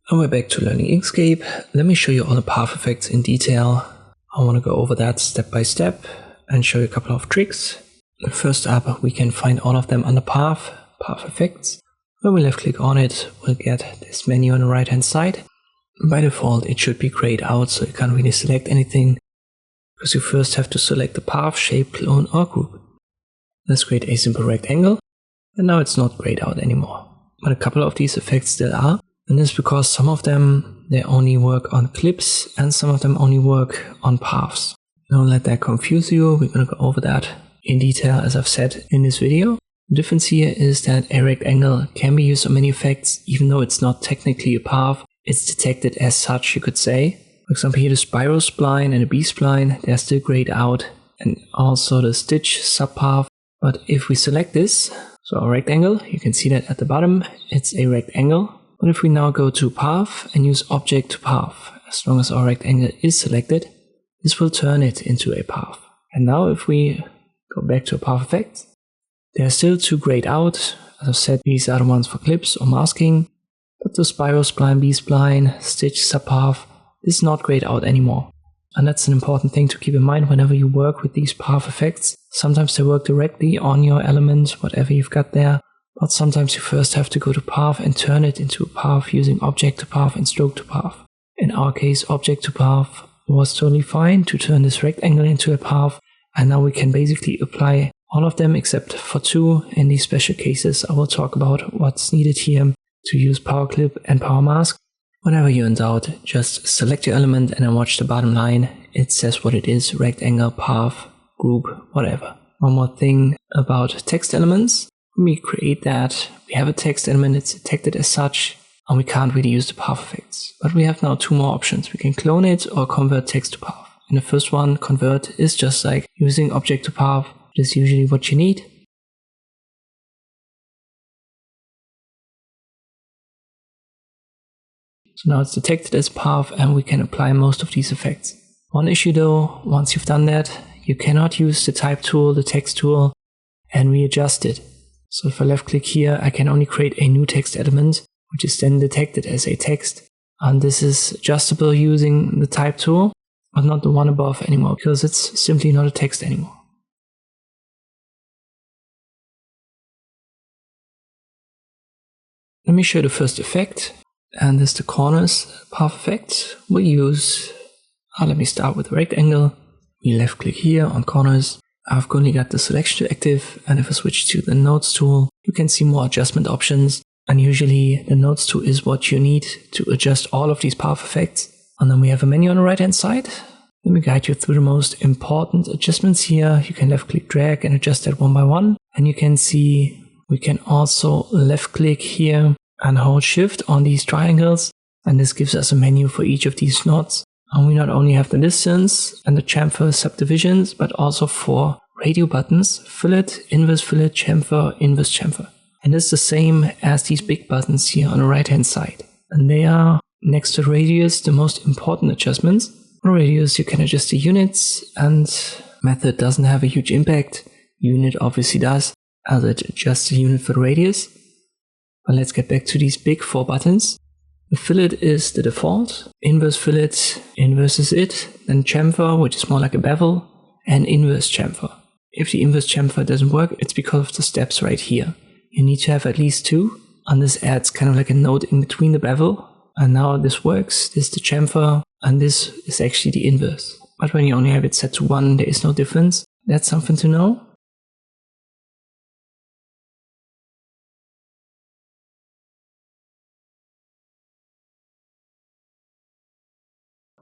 And we're back to learning Inkscape. Let me show you all the path effects in detail. I want to go over that step by step and show you a couple of tricks. First up, we can find all of them under path effects. When we left click on it, we'll get this menu on the right hand side. By default, it should be grayed out, so you can't really select anything, because you first have to select the path, shape, clone or group. Let's create a simple rectangle, and now it's not grayed out anymore. But a couple of these effects still are. And this is because some of them, they only work on clips and some of them only work on paths. Don't let that confuse you. We're going to go over that in detail as I've said in this video. The difference here is that a rectangle can be used on many effects even though it's not technically a path. It's detected as such, you could say. For example, here the Spiro Spline and the B-Spline, they're still grayed out, and also the Stitch Sub-Path. But if we select this, so a rectangle, you can see that at the bottom, it's a rectangle. But if we now go to path and use object to path, as long as our rectangle is selected, this will turn it into a path. And now if we go back to a path effect, they are still too grayed out. As I've said, these are the ones for clips or masking. But the Spiro Spline, B-Spline, Stitch Sub-Path is not grayed out anymore. And that's an important thing to keep in mind whenever you work with these path effects. Sometimes they work directly on your element, whatever you've got there. But sometimes you first have to go to path and turn it into a path using object to path and stroke to path. In our case, object to path was totally fine to turn this rectangle into a path. And now we can basically apply all of them except for two. In these special cases, I will talk about what's needed here to use power clip and power mask. Whenever you're in doubt, just select your element and then watch the bottom line. It says what it is: rectangle, path, group, whatever. One more thing about text elements. When we create that, we have a text element, it's detected as such, and we can't really use the path effects. But we have now two more options. We can clone it or convert text to path. And the first one, convert, is just like using object to path. It is usually what you need. So now it's detected as path and we can apply most of these effects. One issue though, once you've done that, you cannot use the type tool, the text tool, and readjust it. So if I left click here, I can only create a new text element, which is then detected as a text. And this is adjustable using the type tool, but not the one above anymore, because it's simply not a text anymore. Let me show you the first effect, and this is the corners path effect. We'll use, let me start with a rectangle. We left click here on corners. I've only got the selection tool active, and if I switch to the nodes tool, you can see more adjustment options. And usually the nodes tool is what you need to adjust all of these path effects. And then we have a menu on the right hand side. Let me guide you through the most important adjustments here. You can left click drag and adjust that one by one. And you can see we can also left click here and hold shift on these triangles. And this gives us a menu for each of these nodes. And we not only have the distance and the chamfer subdivisions, but also 4 radio buttons: fillet, inverse fillet, chamfer, inverse chamfer. And it's the same as these big buttons here on the right hand side. And they are, next to radius, the most important adjustments. On radius you can adjust the units, and method doesn't have a huge impact. Unit obviously does, as it adjusts the unit for the radius. But let's get back to these big 4 buttons. The fillet is the default, inverse fillet, inverse is it, then chamfer, which is more like a bevel, and inverse chamfer. If the inverse chamfer doesn't work, it's because of the steps right here. You need to have at least 2, and this adds kind of like a node in between the bevel. And now this works, this is the chamfer, and this is actually the inverse. But when you only have it set to 1, there is no difference. That's something to know.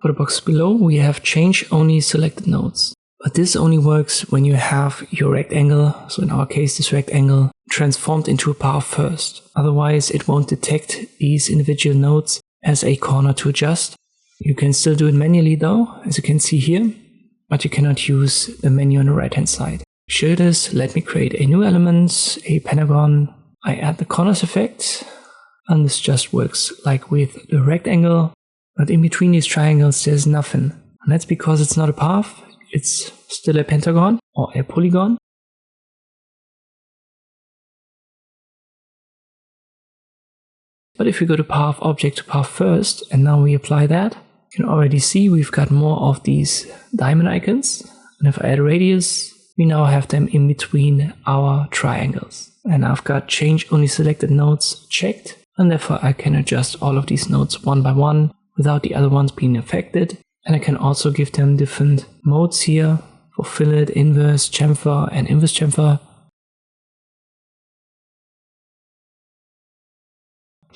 For the box below, we have change only selected nodes. But this only works when you have your rectangle, so in our case this rectangle, transformed into a path first. Otherwise it won't detect these individual nodes as a corner to adjust. You can still do it manually though, as you can see here, but you cannot use the menu on the right hand side. To show this, let me create a new element, a pentagon. I add the corners effect, and this just works like with the rectangle. But in between these triangles there's nothing. And that's because it's not a path, it's still a pentagon or a polygon. But if we go to path object to path first, and now we apply that, you can already see we've got more of these diamond icons. And if I add a radius, we now have them in between our triangles. And I've got change only selected nodes checked, and therefore I can adjust all of these nodes one by one without the other ones being affected. And I can also give them different modes here for fillet, inverse, chamfer, and inverse chamfer.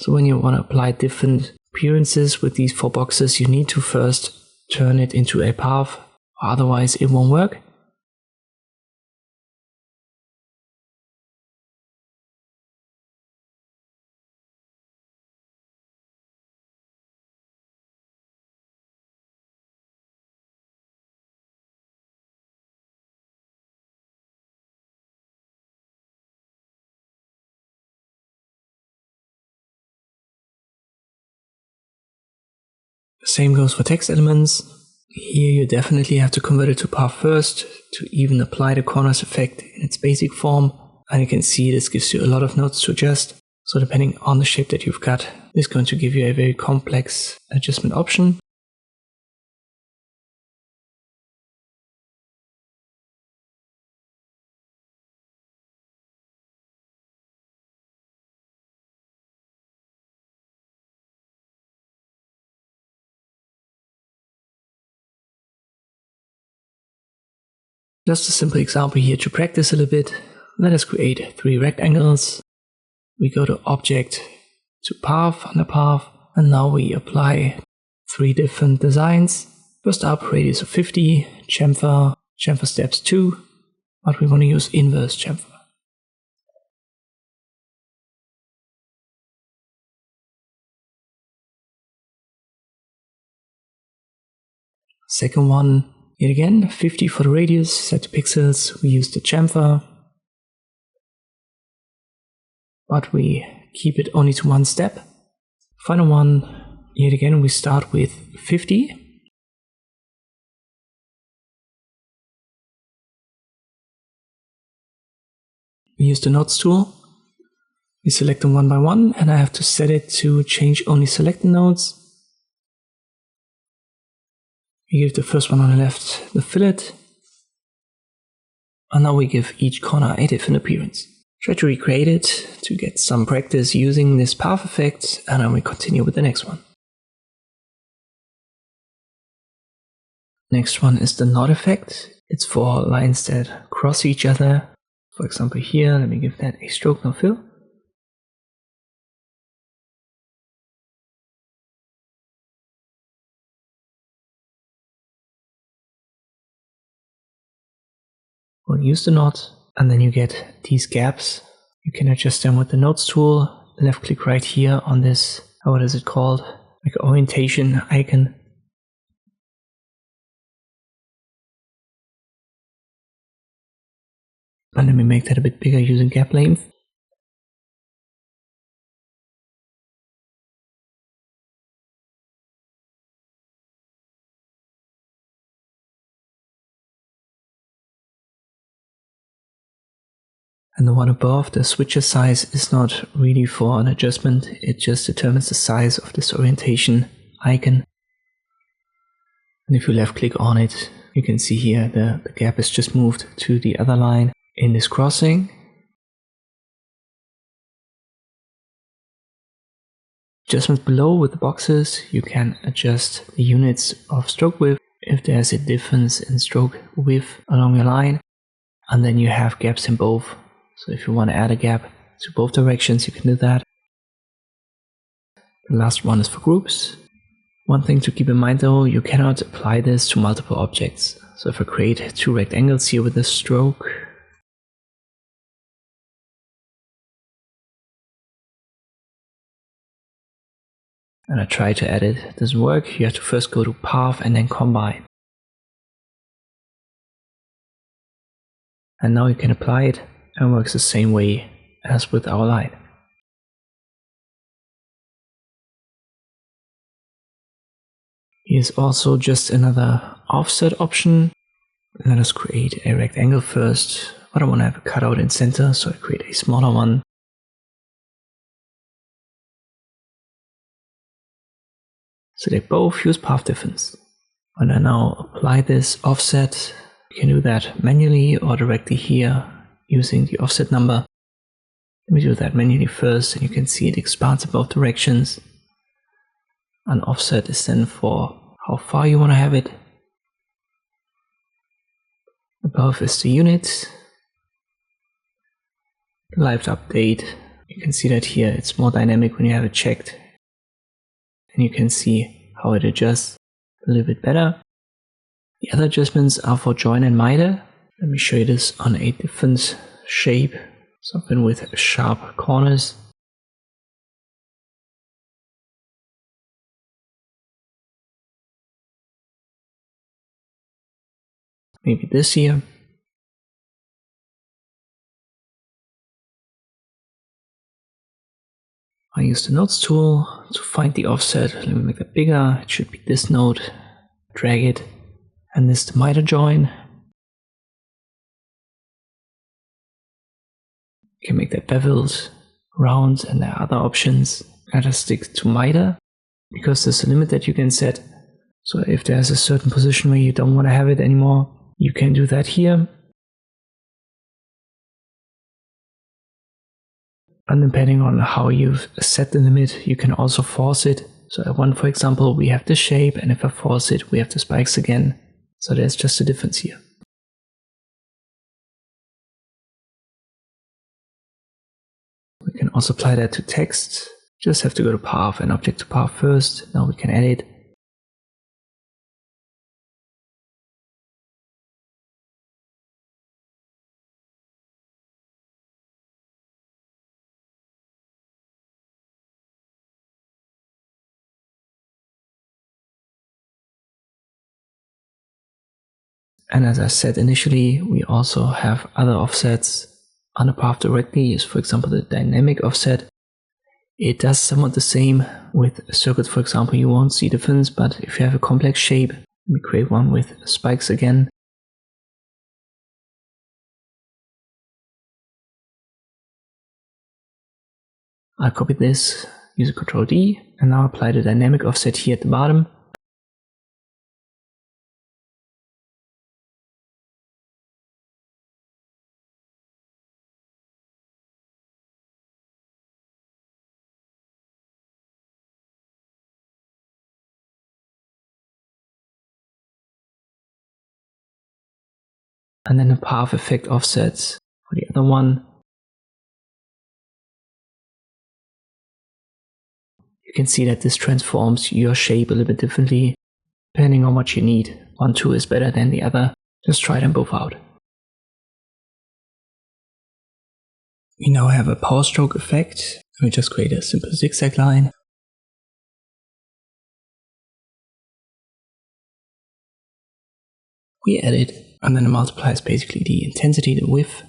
So when you want to apply different appearances with these 4 boxes, you need to first turn it into a path, or otherwise it won't work. The same goes for text elements. Here you definitely have to convert it to path first to even apply the corners effect in its basic form. And you can see this gives you a lot of nodes to adjust. So depending on the shape that you've got, this is going to give you a very complex adjustment option. Just a simple example here to practice a little bit. Let us create 3 rectangles. We go to object to path on the path, and now we apply 3 different designs. First up, radius of 50, chamfer steps 2, but we want to use inverse chamfer. Second one, yet again, 50 for the radius, set to pixels, we use the chamfer, but we keep it only to 1 step. Final one, yet again, we start with 50. We use the nodes tool. We select them one by one, and I have to set it to change only selected nodes. We give the first one on the left the fillet, and now we give each corner a different appearance. Try to recreate it to get some practice using this path effect, and then we continue with the next one. Next one is the knot effect. It's for lines that cross each other. For example here, let me give that a stroke no fill. We'll use the knot, and then you get these gaps. You can adjust them with the nodes tool. Left click right here on this, what is it called? Like orientation icon. And let me make that a bit bigger using gap length. And the one above, the switcher size, is not really for an adjustment, it just determines the size of this orientation icon. And if you left click on it, you can see here the gap is just moved to the other line in this crossing. Adjustments below with the boxes, you can adjust the units of stroke width if there's a difference in stroke width along the line, and then you have gaps in both. So if you want to add a gap to both directions, you can do that. The last one is for groups. One thing to keep in mind though, you cannot apply this to multiple objects. So if I create 2 rectangles here with this stroke, and I try to add it doesn't work, you have to first go to path and then combine. And now you can apply it, and it works the same way as with our line. Here's also just another offset option. Let us create a rectangle first, but I want to have a cutout in center, so I create a smaller one. So they both use path difference. When I now apply this offset, you can do that manually or directly here using the offset number. Let me do that manually first, and you can see it expands in both directions. An offset is then for how far you want to have it. Above is the unit. The live update, you can see that here it's more dynamic when you have it checked. And you can see how it adjusts a little bit better. The other adjustments are for join and miter. Let me show you this on a different shape, something with sharp corners. Maybe this here. I use the nodes tool to find the offset. Let me make that bigger. It should be this node. Drag it, and this is the miter join. You can make that beveled, round, and there are other options. I just stick to miter because there's a limit that you can set. So if there's a certain position where you don't want to have it anymore, you can do that here. And depending on how you've set the limit, you can also force it. So at 1, for example, we have this shape, and if I force it, we have the spikes again. So there's just a difference here. We can also apply that to text. Just have to go to path and object to path first. Now we can edit. And as I said initially, we also have other offsets on the path directly. Is for example the dynamic offset. It does somewhat the same with circuits, for example. You won't see difference, but if you have a complex shape, we create one with spikes again. I'll copy this, use a Ctrl D, and now apply the dynamic offset here at the bottom. And then the path effect offsets for the other one. You can see that this transforms your shape a little bit differently, depending on what you need. One tool is better than the other. Just try them both out. We now have a power stroke effect. We just create a simple zigzag line. We add it, and then the multiplier is basically the intensity, the width.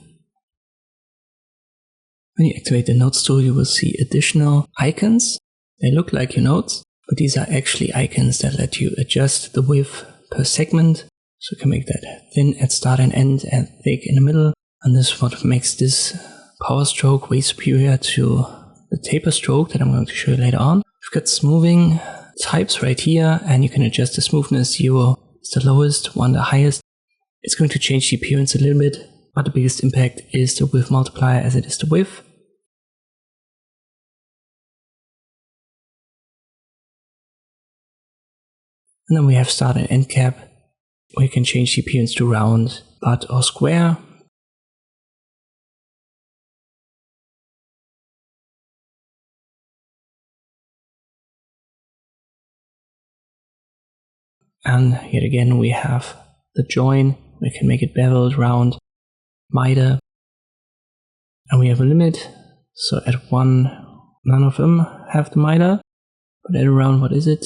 When you activate the nodes tool, you will see additional icons. They look like your nodes, but these are actually icons that let you adjust the width per segment. So you can make that thin at start and end and thick in the middle. And this is what makes this power stroke way superior to the taper stroke that I'm going to show you later on. We've got smoothing types right here, and you can adjust the smoothness. 0 is the lowest, 1 the highest. It's going to change the appearance a little bit, but the biggest impact is the width multiplier as it is the width. And then we have start and end cap, where you can change the appearance to round, butt, or square. And yet again we have the join. We can make it beveled, round, miter. And we have a limit. So at 1, none of them have the miter. But at around, what is it?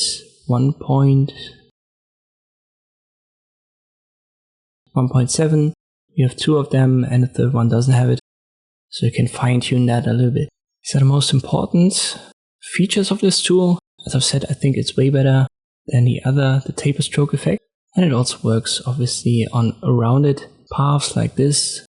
1.7. You have 2 of them, and the third one doesn't have it. So you can fine tune that a little bit. These are the most important features of this tool. As I've said, I think it's way better than the taper stroke effect. And it also works obviously on rounded paths like this.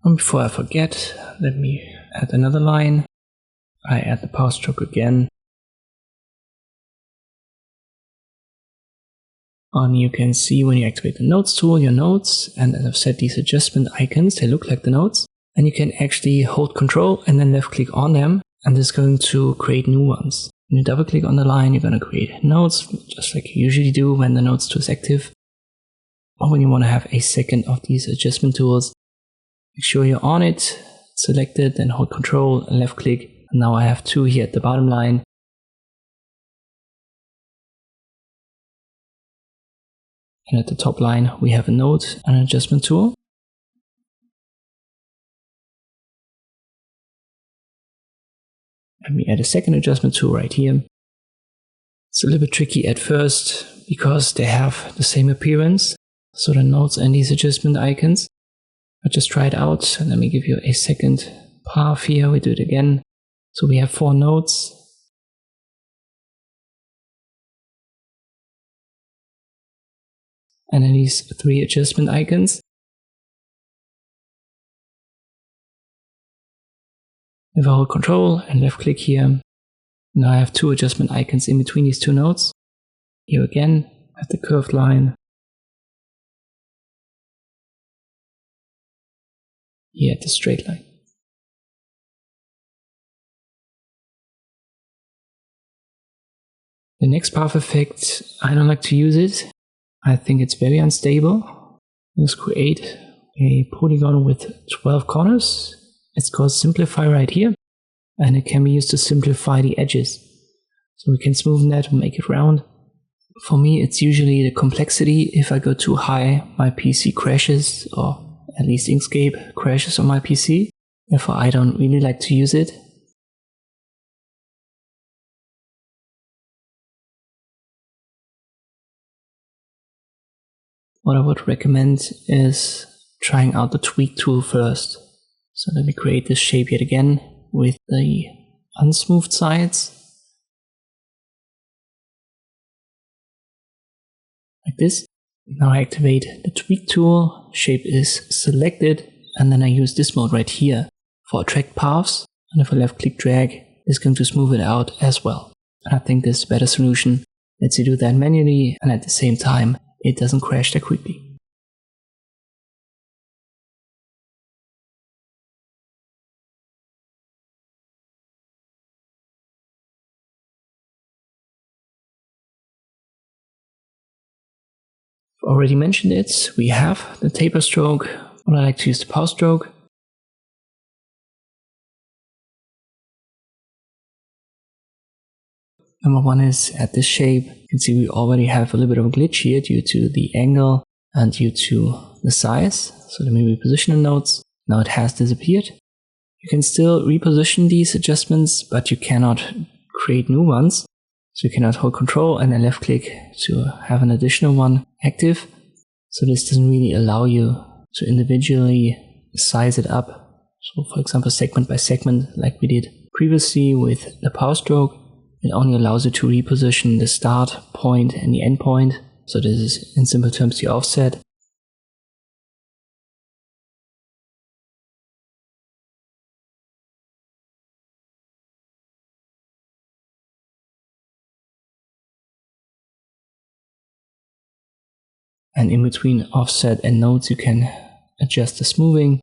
And before I forget, let me add another line. I add the power stroke again. And you can see when you activate the nodes tool, your nodes, and as I've said, these adjustment icons, they look like the nodes. And you can actually hold Control and then left click on them, and this is going to create new ones. When you double click on the line, you're going to create nodes, just like you usually do when the nodes tool is active. Or when you want to have a second of these adjustment tools, make sure you're on it, select it, then hold Control and left click. And now I have two here at the bottom line. And at the top line, we have a node and an adjustment tool. Let me add a second adjustment tool right here. It's a little bit tricky at first because they have the same appearance. So the nodes and these adjustment icons. But just try it out. And let me give you a second path here. We do it again. So we have 4 nodes. And then these 3 adjustment icons. If I hold Control and left click here, now I have 2 adjustment icons in between these 2 nodes. Here again, I have the curved line. Here at the straight line. The next path effect, I don't like to use it. I think it's very unstable. Let's create a polygon with 12 corners. It's called Simplify right here, and it can be used to simplify the edges. So we can smoothen that and make it round. For me, it's usually the complexity. If I go too high, my PC crashes, or at least Inkscape crashes on my PC. Therefore, I don't really like to use it. What I would recommend is trying out the tweak tool first. So let me create this shape yet again with the unsmoothed sides. Like this. Now I activate the tweak tool, shape is selected, and then I use this mode right here for attract paths. And if I left click drag, it's going to smooth it out as well. And I think this is a better solution. Lets you do that manually, and at the same time, it doesn't crash that quickly. I've already mentioned it, we have the taper stroke, but I like to use the power stroke. Number one is at this shape. You can see we already have a little bit of a glitch here due to the angle and due to the size. So let me reposition the nodes. Now it has disappeared. You can still reposition these adjustments, but you cannot create new ones. So you cannot hold Control and then left click to have an additional one active. So this doesn't really allow you to individually size it up. So for example, segment by segment, like we did previously with the power stroke. It only allows you to reposition the start point and the end point. So this is in simple terms the offset. And in between offset and nodes, you can adjust the smoothing.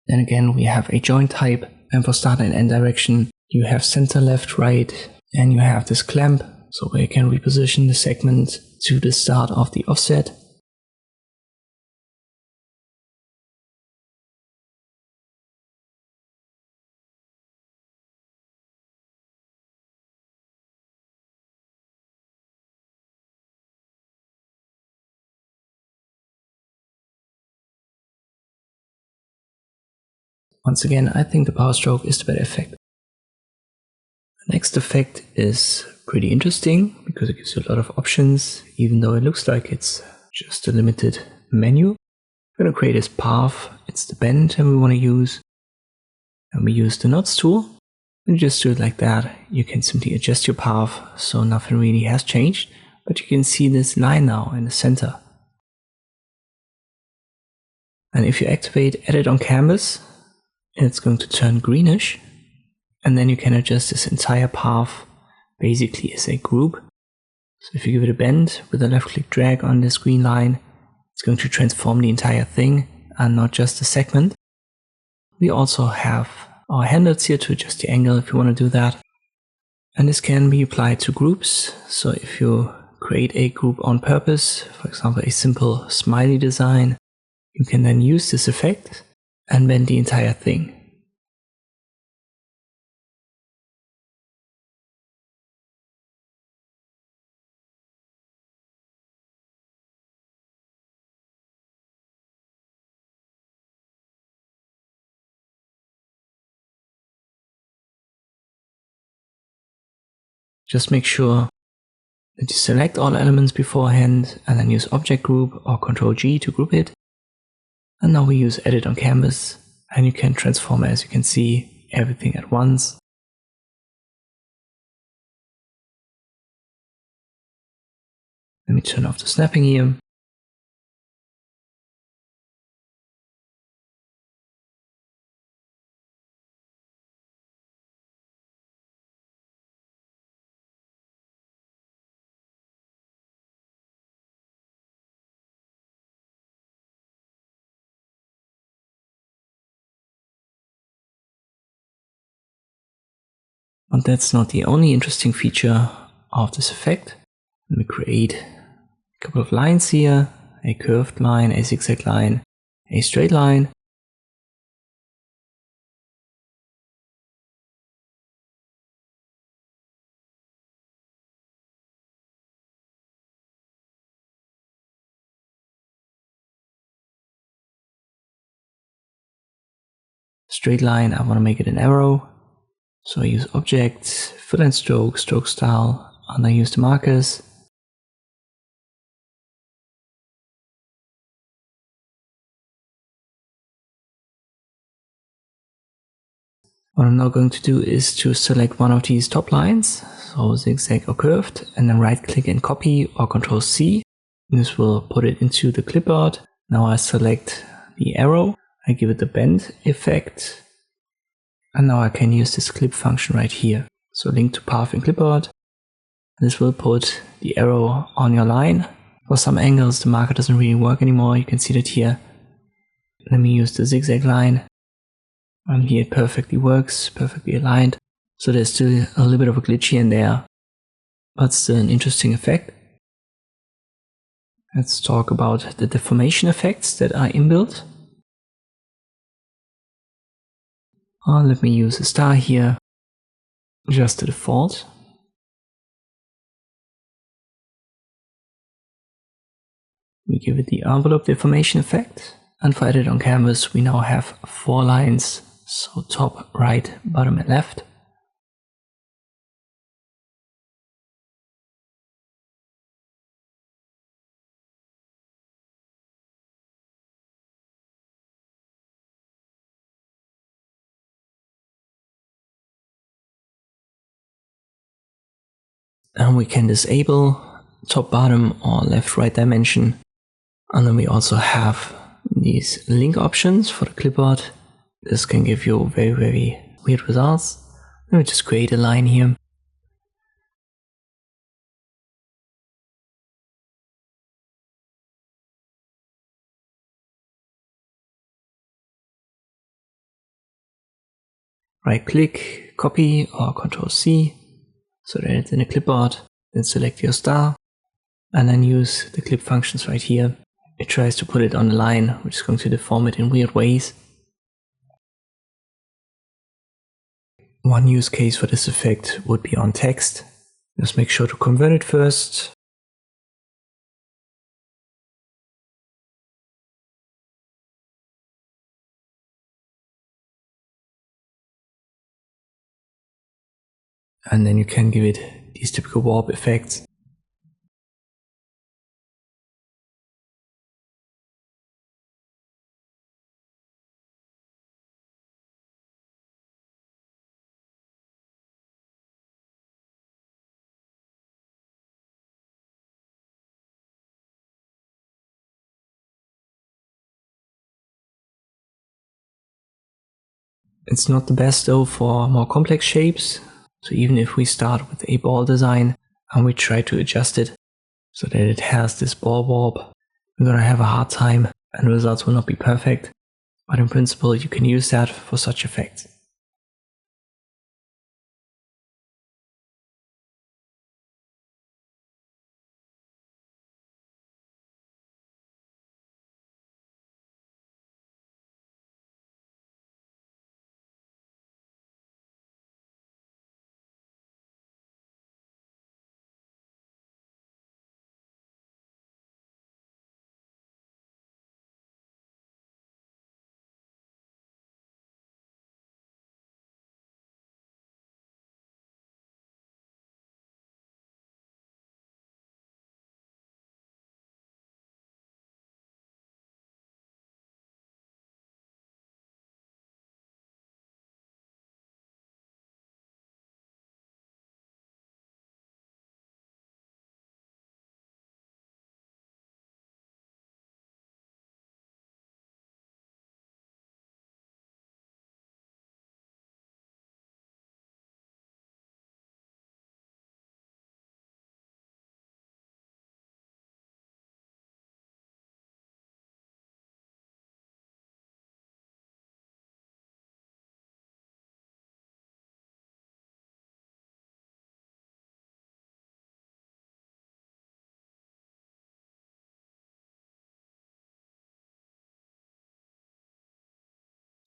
Then again, we have a join type, and for start and end direction, you have center, left, right, and you have this clamp, so where you can reposition the segment to the start of the offset. Once again, I think the power stroke is the better effect. The next effect is pretty interesting because it gives you a lot of options, even though it looks like it's just a limited menu. We're going to create this path. It's the bend and we want to use. And we use the nodes tool. And just do it like that. You can simply adjust your path, so nothing really has changed. But you can see this line now in the center. And if you activate Edit on Canvas, it's going to turn greenish. And then you can adjust this entire path basically as a group. So if you give it a bend with a left click drag on this green line, it's going to transform the entire thing and not just a segment. We also have our handles here to adjust the angle if you want to do that. And this can be applied to groups. So if you create a group on purpose, for example, a simple smiley design, you can then use this effect and bend the entire thing. Just make sure that you select all elements beforehand and then use Object Group or Ctrl G to group it. And now we use Edit on Canvas and you can transform, as you can see, everything at once. Let me turn off the snapping here. But that's not the only interesting feature of this effect. Let me create a couple of lines here, a curved line, a zigzag line, a straight line. Straight line, I want to make it an arrow. So I use Object, Fill and Stroke, Stroke Style, and I use the markers. What I'm now going to do is to select one of these top lines, so zigzag or curved, and then right click and copy or Ctrl C. This will put it into the clipboard. Now I select the arrow, I give it the bend effect. And now I can use this clip function right here. So link to path in clipboard. This will put the arrow on your line. For some angles the marker doesn't really work anymore. You can see that here. Let me use the zigzag line. And here it perfectly works, perfectly aligned. So there's still a little bit of a glitch here and there, but still an interesting effect. Let's talk about the deformation effects that are inbuilt. Let me use a star here, just the default. We give it the envelope deformation effect. And for Edit on Canvas, we now have 4 lines, so top, right, bottom and left. And we can disable top, bottom or left, right dimension. And then we also have these link options for the clipboard. This can give you very, very weird results. Let me just create a line here. Right click, copy or Ctrl C, so that it's in the clipboard. Then select your star and then use the clip functions right here. It tries to put it on the line, which is going to deform it in weird ways. One use case for this effect would be on text. Just make sure to convert it first. And then you can give it these typical warp effects. It's not the best though for more complex shapes. So even if we start with a ball design and we try to adjust it so that it has this ball warp, we're gonna have a hard time and the results will not be perfect. But in principle, you can use that for such effects.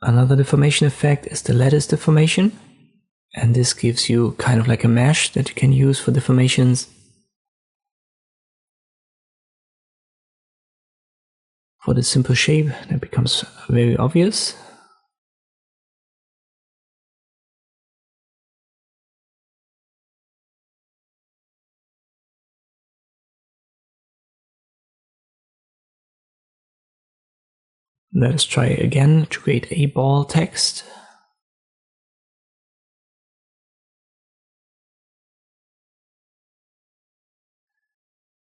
Another deformation effect is the lattice deformation. And this gives you kind of like a mesh that you can use for deformations. For the simple shape, that becomes very obvious. Let us try again to create a ball text.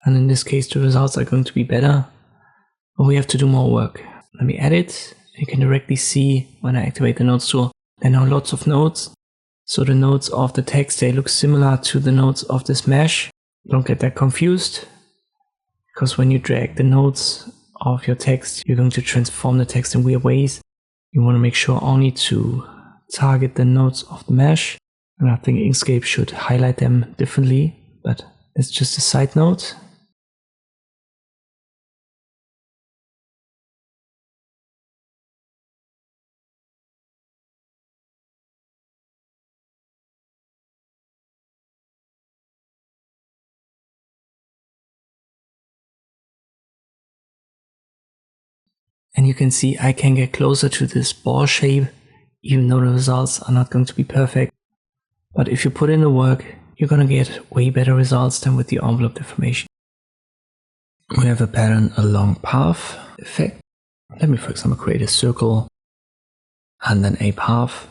And in this case, the results are going to be better, but we have to do more work. Let me edit. You can directly see when I activate the nodes tool, there are now lots of nodes. So the nodes of the text, they look similar to the nodes of this mesh. Don't get that confused, because when you drag the nodes of your text, you're going to transform the text in weird ways. You want to make sure only to target the nodes of the mesh. And I think Inkscape should highlight them differently, but it's just a side note. And you can see I can get closer to this ball shape, even though the results are not going to be perfect. But if you put in the work, you're going to get way better results than with the envelope deformation. We have a pattern along path effect. Let me, for example, create a circle and then a path.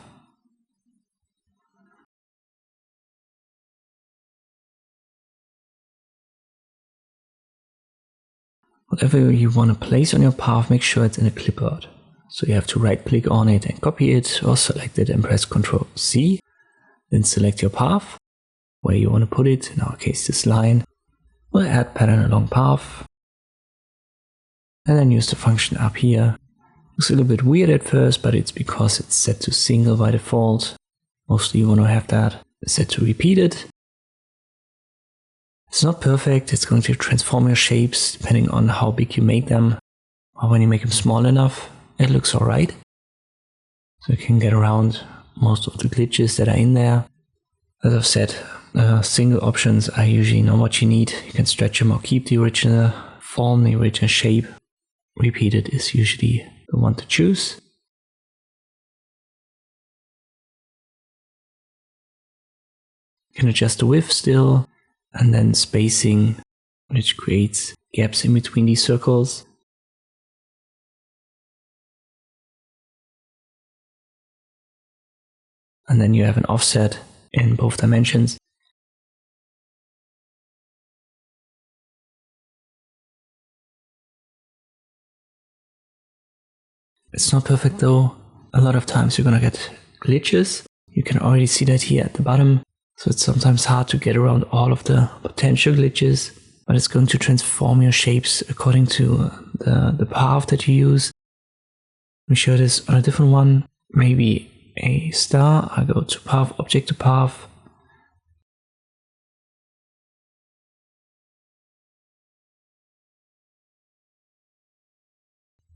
Whatever you want to place on your path, make sure it's in a clipboard. So you have to right click on it and copy it, or select it and press Ctrl C. Then select your path, where you want to put it, in our case this line. We'll add pattern along path. And then use the function up here. Looks a little bit weird at first, but it's because it's set to single by default. Mostly you want to have that set to repeated. It's not perfect, it's going to transform your shapes depending on how big you make them. Or when you make them small enough, it looks alright. So you can get around most of the glitches that are in there. As I've said, single options are usually not what you need. You can stretch them or keep the original form, the original shape. Repeated is usually the one to choose. You can adjust the width still. And then spacing, which creates gaps in between these circles. And then you have an offset in both dimensions. It's not perfect though. A lot of times you're gonna get glitches. You can already see that here at the bottom. So it's sometimes hard to get around all of the potential glitches, but it's going to transform your shapes according to the path that you use. Let me show this on a different one. Maybe a star. I go to path, object to path.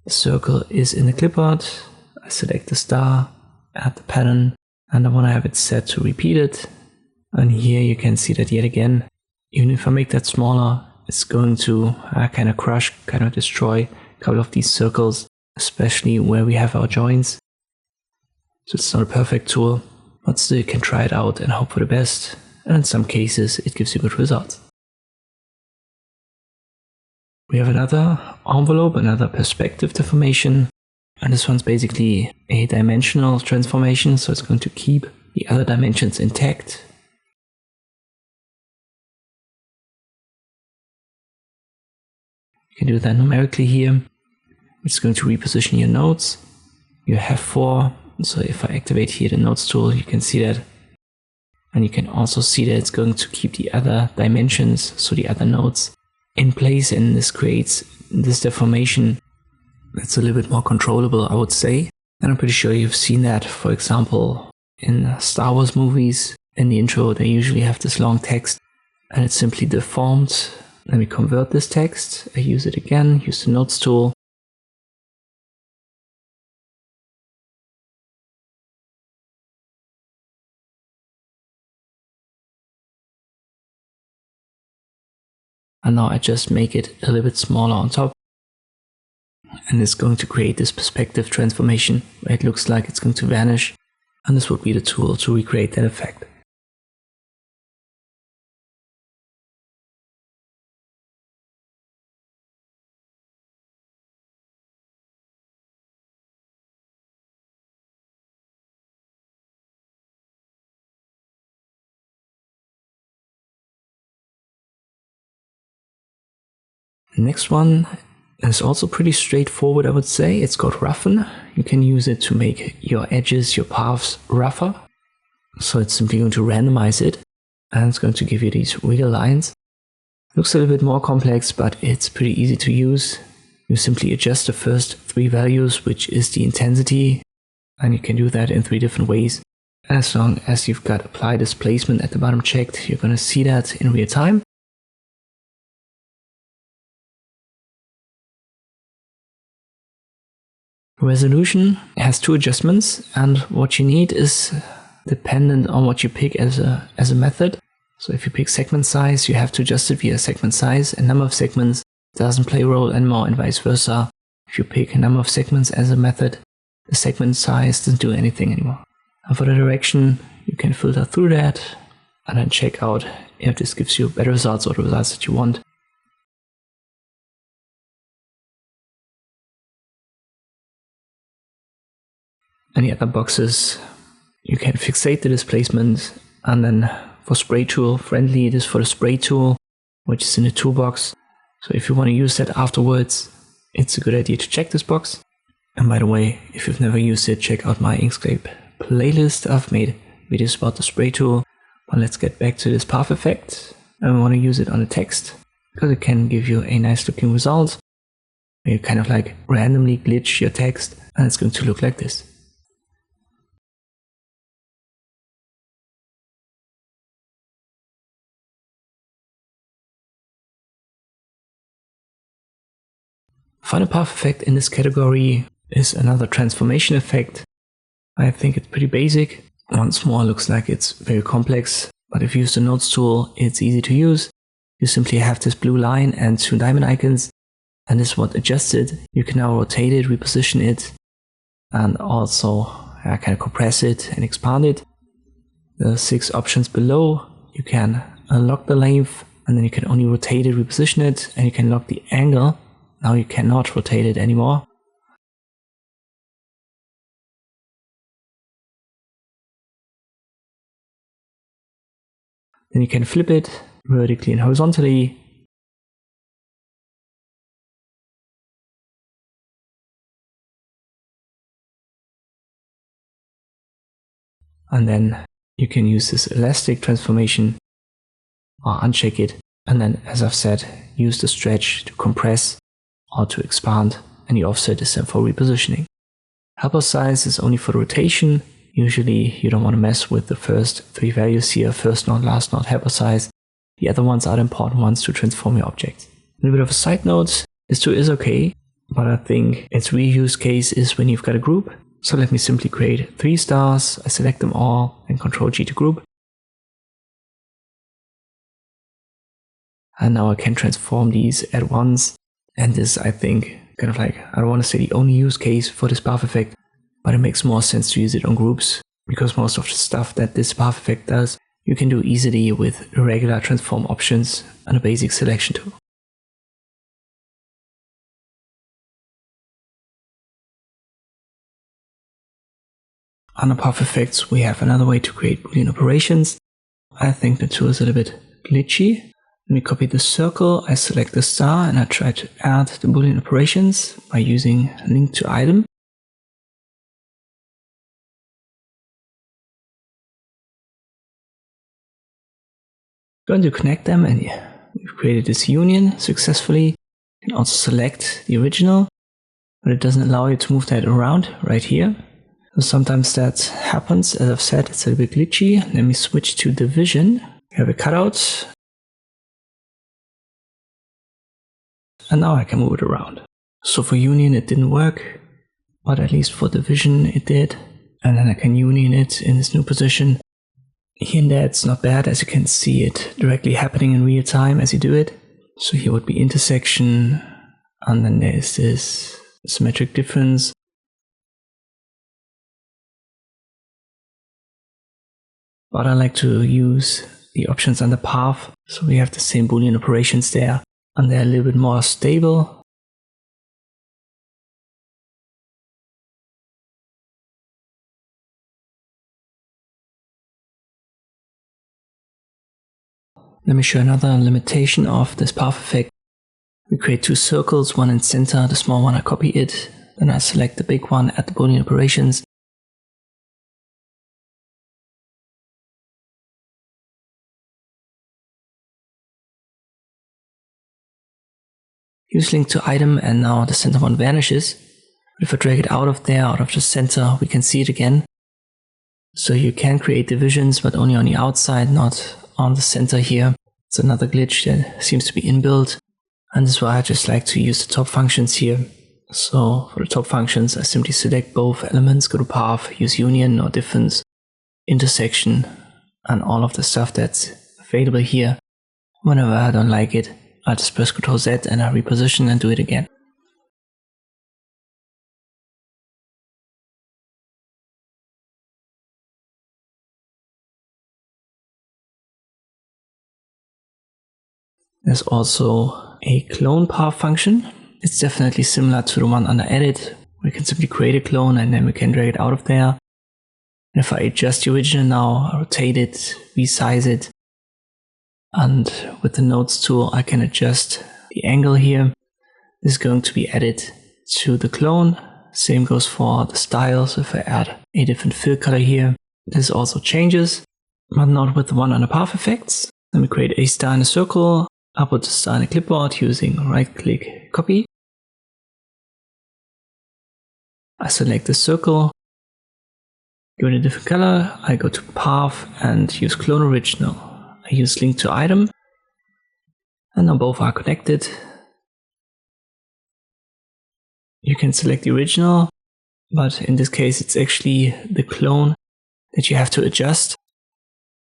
The circle is in the clipboard. I select the star, add the pattern, and I want to have it set to repeated. And here you can see that yet again, even if I make that smaller, it's going to kind of crush, kind of destroy a couple of these circles, especially where we have our joints. So it's not a perfect tool, but still you can try it out and hope for the best. And in some cases, it gives you good results. We have another envelope, another perspective deformation. And this one's basically a dimensional transformation, so it's going to keep the other dimensions intact. You can do that numerically here. It's going to reposition your nodes. You have 4, so if I activate here the nodes tool, you can see that. And you can also see that it's going to keep the other dimensions, so the other nodes, in place, and this creates this deformation that's a little bit more controllable, I would say. And I'm pretty sure you've seen that, for example, in Star Wars movies. In the intro, they usually have this long text, and it's simply deformed. Let me convert this text. I use it again, use the nodes tool. And now I just make it a little bit smaller on top. And it's going to create this perspective transformation where it looks like it's going to vanish. And this would be the tool to recreate that effect. The next one is also pretty straightforward, I would say. It's called Roughen. You can use it to make your edges, your paths rougher. So it's simply going to randomize it, and it's going to give you these wiggle lines. Looks a little bit more complex, but it's pretty easy to use. You simply adjust the first 3 values, which is the intensity, and you can do that in 3 different ways. As long as you've got apply displacement at the bottom checked, you're going to see that in real time. Resolution has 2 adjustments, and what you need is dependent on what you pick as a method. So if you pick segment size, you have to adjust it via segment size, and number of segments doesn't play a role anymore, and vice versa. If you pick a number of segments as a method, the segment size doesn't do anything anymore. And for the direction, you can filter through that and then check out if this gives you better results or the results that you want. And the other boxes, you can fixate the displacement, and then for spray tool friendly, it is for the spray tool, which is in the toolbox. So if you want to use that afterwards, it's a good idea to check this box. And by the way, if you've never used it, check out my Inkscape playlist. I've made videos about the spray tool. But let's get back to this path effect. And we want to use it on the text because it can give you a nice looking result. You kind of like randomly glitch your text, and it's going to look like this. Final path effect in this category is another transformation effect. I think it's pretty basic. Once more, looks like it's very complex, but if you use the nodes tool, it's easy to use. You simply have this blue line and 2 diamond icons, and this is what adjusted. You can now rotate it, reposition it, and also kind of compress it and expand it. The 6 options below, you can unlock the length, and then you can only rotate it, reposition it, and you can lock the angle. Now you cannot rotate it anymore. Then you can flip it vertically and horizontally. And then you can use this elastic transformation or uncheck it. And then, as I've said, use the stretch to compress or to expand, and the offset is then for repositioning. Helper size is only for rotation. Usually you don't want to mess with the first 3 values here, first node, last node, helper size. The other ones are the important ones to transform your object. A little bit of a side note, this tool is okay, but I think its real use case is when you've got a group. So let me simply create 3 stars, I select them all and Ctrl-G to group. And now I can transform these at once. And this, I think, kind of like, I don't want to say the only use case for this path effect, but it makes more sense to use it on groups, because most of the stuff that this path effect does, you can do easily with irregular transform options and a basic selection tool. Under path effects, we have another way to create Boolean operations. I think the tool is a little bit glitchy. Let me copy the circle, I select the star, and I try to add the Boolean operations by using link to item. Going to connect them, and we've created this union successfully. You can also select the original, but it doesn't allow you to move that around right here. So sometimes that happens. As I've said, it's a little bit glitchy. Let me switch to division. We have a cutout. And now I can move it around. So for union it didn't work, but at least for division it did. And then I can union it in this new position. Here and there it's not bad, as you can see it directly happening in real time as you do it. So here would be intersection, and then there's this symmetric difference. But I like to use the options under path, so we have the same Boolean operations there, and they're a little bit more stable. Let me show another limitation of this path effect. We create 2 circles, one in center, the small one I copy it, then I select the big one at the Boolean operations. Use link to item, and now the center one vanishes. But if I drag it out of there, out of the center, we can see it again. So you can create divisions, but only on the outside, not on the center here. It's another glitch that seems to be inbuilt. And this is why I just like to use the top functions here. So for the top functions, I simply select both elements, go to path, use union or difference, intersection, and all of the stuff that's available here. Whenever I don't like it, I just press Ctrl Z and I reposition and do it again. There's also a clone path function. It's definitely similar to the one under edit. We can simply create a clone and then we can drag it out of there. And if I adjust the original now, I rotate it, resize it, and with the nodes tool I can adjust the angle here. This is going to be added to the clone. Same goes for the style. So if I add a different fill color here, this also changes, but not with the one under path effects. Let me create a star in a circle. I'll put the star in a clipboard using right click copy. I select the circle, give it a different color. I go to path and use clone original. I use link to item, and now both are connected. You can select the original, but in this case it's actually the clone that you have to adjust,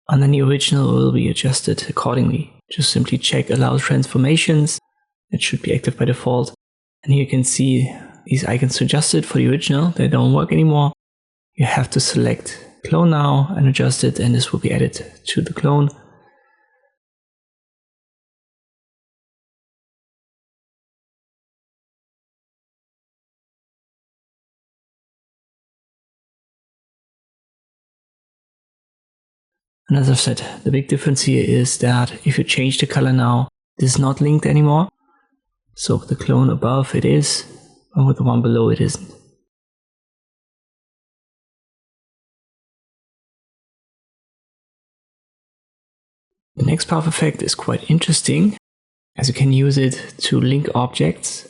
and then the original will be adjusted accordingly. Just simply check allow transformations. It should be active by default, and here you can see these icons adjusted for the original. They don't work anymore. You have to select clone now and adjust it, and this will be added to the clone. And as I've said, the big difference here is that if you change the color now, this is not linked anymore. So with the clone above it is, and with the one below it isn't. next path effect is quite interesting, as you can use it to link objects,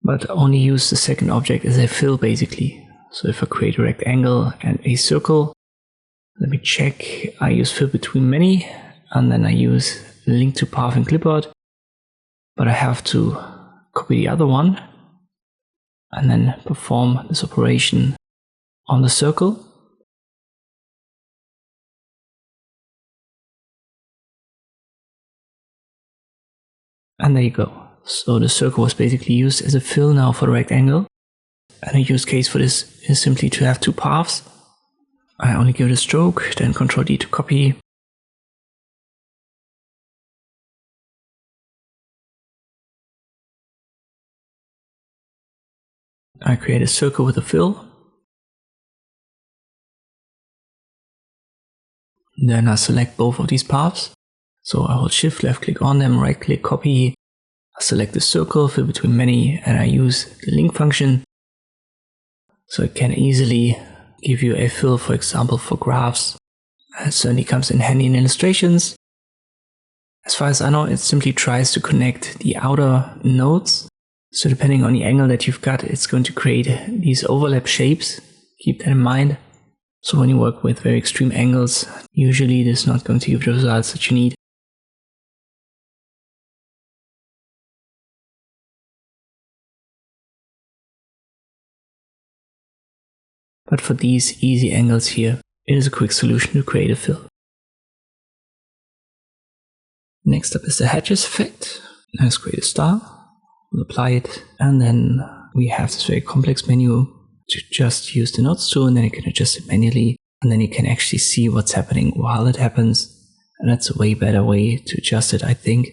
but only use the second object as a fill basically. So if I create a rectangle and a circle, let me check, I use fill between many, and then I use link to path in clipboard, but I have to copy the other one and then perform this operation on the circle. And there you go. So the circle was basically used as a fill now for the rectangle. And a use case for this is simply to have two paths. I only give it a stroke, then Ctrl D to copy. I create a circle with a fill. Then I select both of these paths. So I hold Shift, left click on them, right click, copy. I select the circle, fill between many, and I use the link function. So it can easily give you a fill, for example, for graphs. It certainly comes in handy in illustrations. As far as I know, it simply tries to connect the outer nodes. So depending on the angle that you've got, it's going to create these overlap shapes. Keep that in mind. So when you work with very extreme angles, usually it is not going to give the results that you need. But for these easy angles here, it is a quick solution to create a fill. Next up is the hedges effect. Let's create a star, we'll apply it, and then we have this very complex menu to just use the nodes tool, and then you can adjust it manually, and then you can actually see what's happening while it happens. And that's a way better way to adjust it, I think.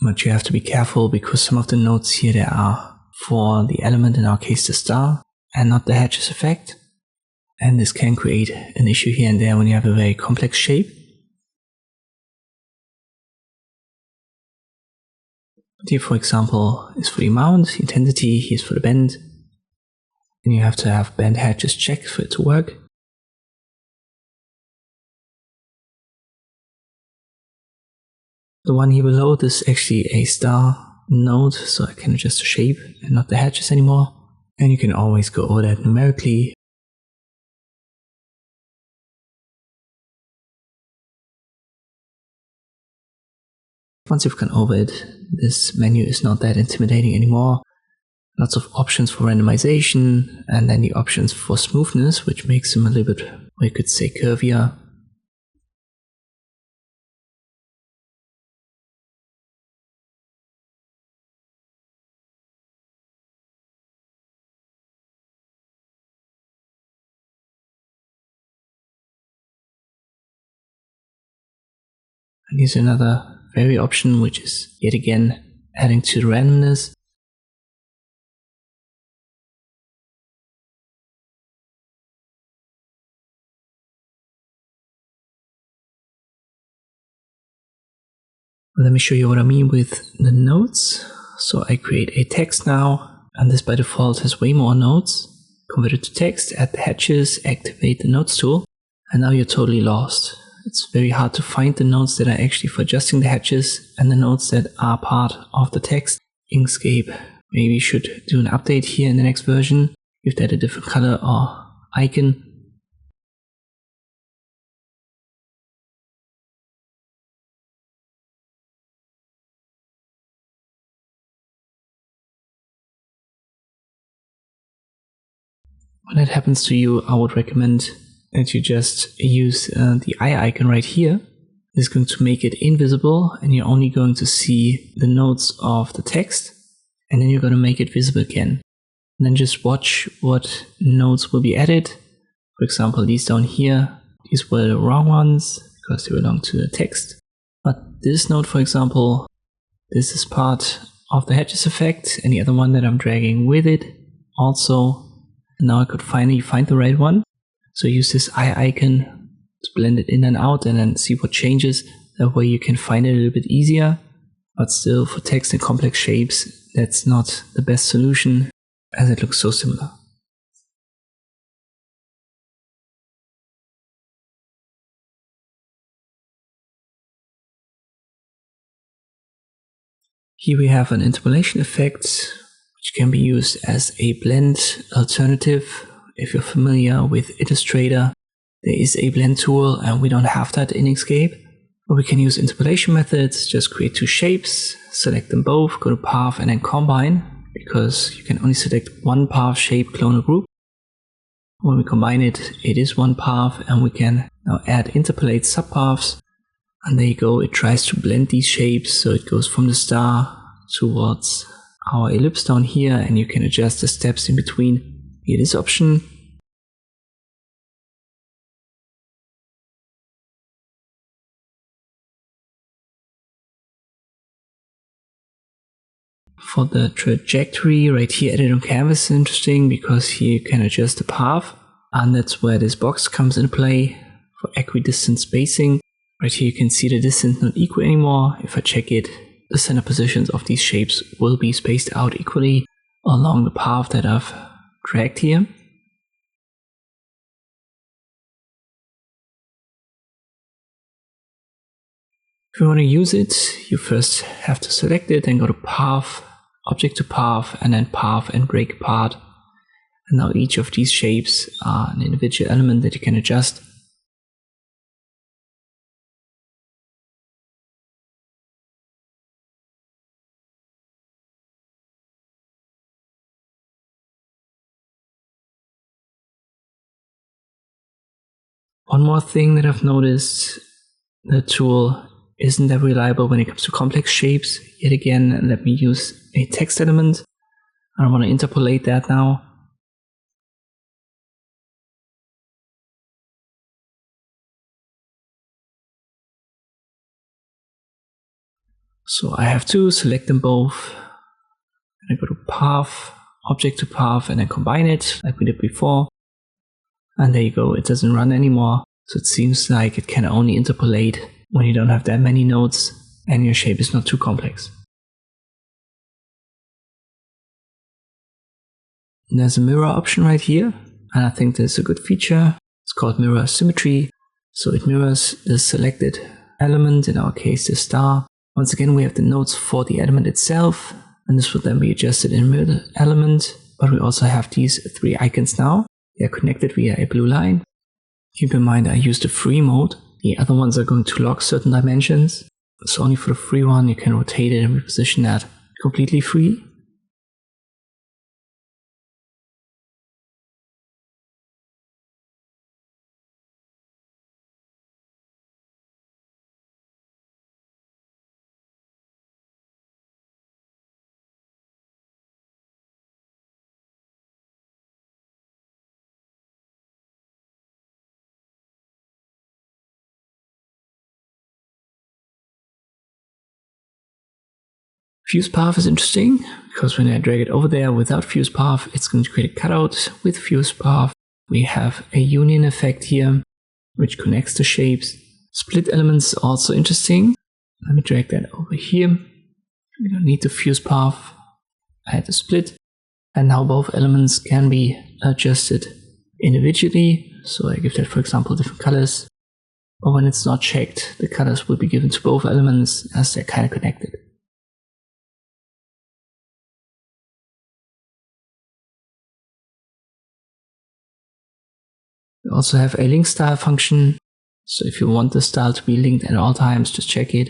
But you have to be careful because some of the nodes here, they are for the element, in our case the star, and not the hedges effect. And this can create an issue here and there when you have a very complex shape. But here, for example, is for the amount, intensity, here's for the bend. And you have to have bend hedges checked for it to work. The one here below, this is actually a star node, so I can adjust the shape and not the hedges anymore. And you can always go over that numerically. Once you've gone over it, this menu is not that intimidating anymore. Lots of options for randomization, and then the options for smoothness, which makes them a little bit, or you could say, curvier. And here's another vary option, which is yet again adding to the randomness. Let me show you what I mean with the nodes. So I create a text now, and this by default has way more nodes. Convert it to text, add the hedges, activate the nodes tool, and now you're totally lost. It's very hard to find the nodes that are actually for adjusting the hedges and the nodes that are part of the text. Inkscape maybe should do an update here in the next version, give that a different color or icon. When that happens to you, I would recommend that you just use the eye icon right here. This is going to make it invisible, and you're only going to see the nodes of the text, and then you're going to make it visible again. And then just watch what nodes will be added. For example, these down here, these were the wrong ones because they belong to the text. But this node, for example, this is part of the hedges effect, and the other one that I'm dragging with it also. Now I could finally find the right one. So use this eye icon to blend it in and out and then see what changes. That way you can find it a little bit easier. But still, for text and complex shapes, that's not the best solution as it looks so similar. Here we have an interpolation effect, which can be used as a blend alternative. If you're familiar with Illustrator, there is a blend tool and we don't have that in Inkscape. But we can use interpolation methods, just create two shapes, select them both, go to path and then combine, because you can only select one path, shape, clone or group. When we combine it, it is one path, and we can now add Interpolate Sub-Paths. And there you go, it tries to blend these shapes, so it goes from the star towards our ellipse down here, and you can adjust the steps in between via this option. For the trajectory, right here, edit on canvas is interesting because here you can adjust the path, and that's where this box comes into play for equidistant spacing. Right here you can see the distance not equal anymore. If I check it, the center positions of these shapes will be spaced out equally along the path that I've dragged here. If you want to use it, you first have to select it and go to Path, Object to Path, and then Path and break apart. And now each of these shapes are an individual element that you can adjust. One more thing that I've noticed, the tool isn't that reliable when it comes to complex shapes. Yet again, let me use a text element. I want to interpolate that now. So I have to select them both. And I go to Path, Object to Path, and then combine it like we did before. And there you go, it doesn't run anymore. So it seems like it can only interpolate when you don't have that many nodes and your shape is not too complex. And there's a mirror option right here, and I think this is a good feature. It's called Mirror Symmetry. So it mirrors the selected element, in our case the star. Once again, we have the nodes for the element itself, and this will then be adjusted in mirror element. But we also have these three icons now. They are connected via a blue line. Keep in mind I used the free mode. The other ones are going to lock certain dimensions. So only for the free one you can rotate it and reposition that completely free. Fuse path is interesting because when I drag it over there without fuse path, it's going to create a cutout. With fuse path, we have a union effect here, which connects the shapes. Split elements are also interesting. Let me drag that over here. We don't need the fuse path. I had the split. And now both elements can be adjusted individually. So I give that, for example, different colors. But when it's not checked, the colors will be given to both elements as they're kind of connected. We also have a link style function, so if you want the style to be linked at all times, just check it.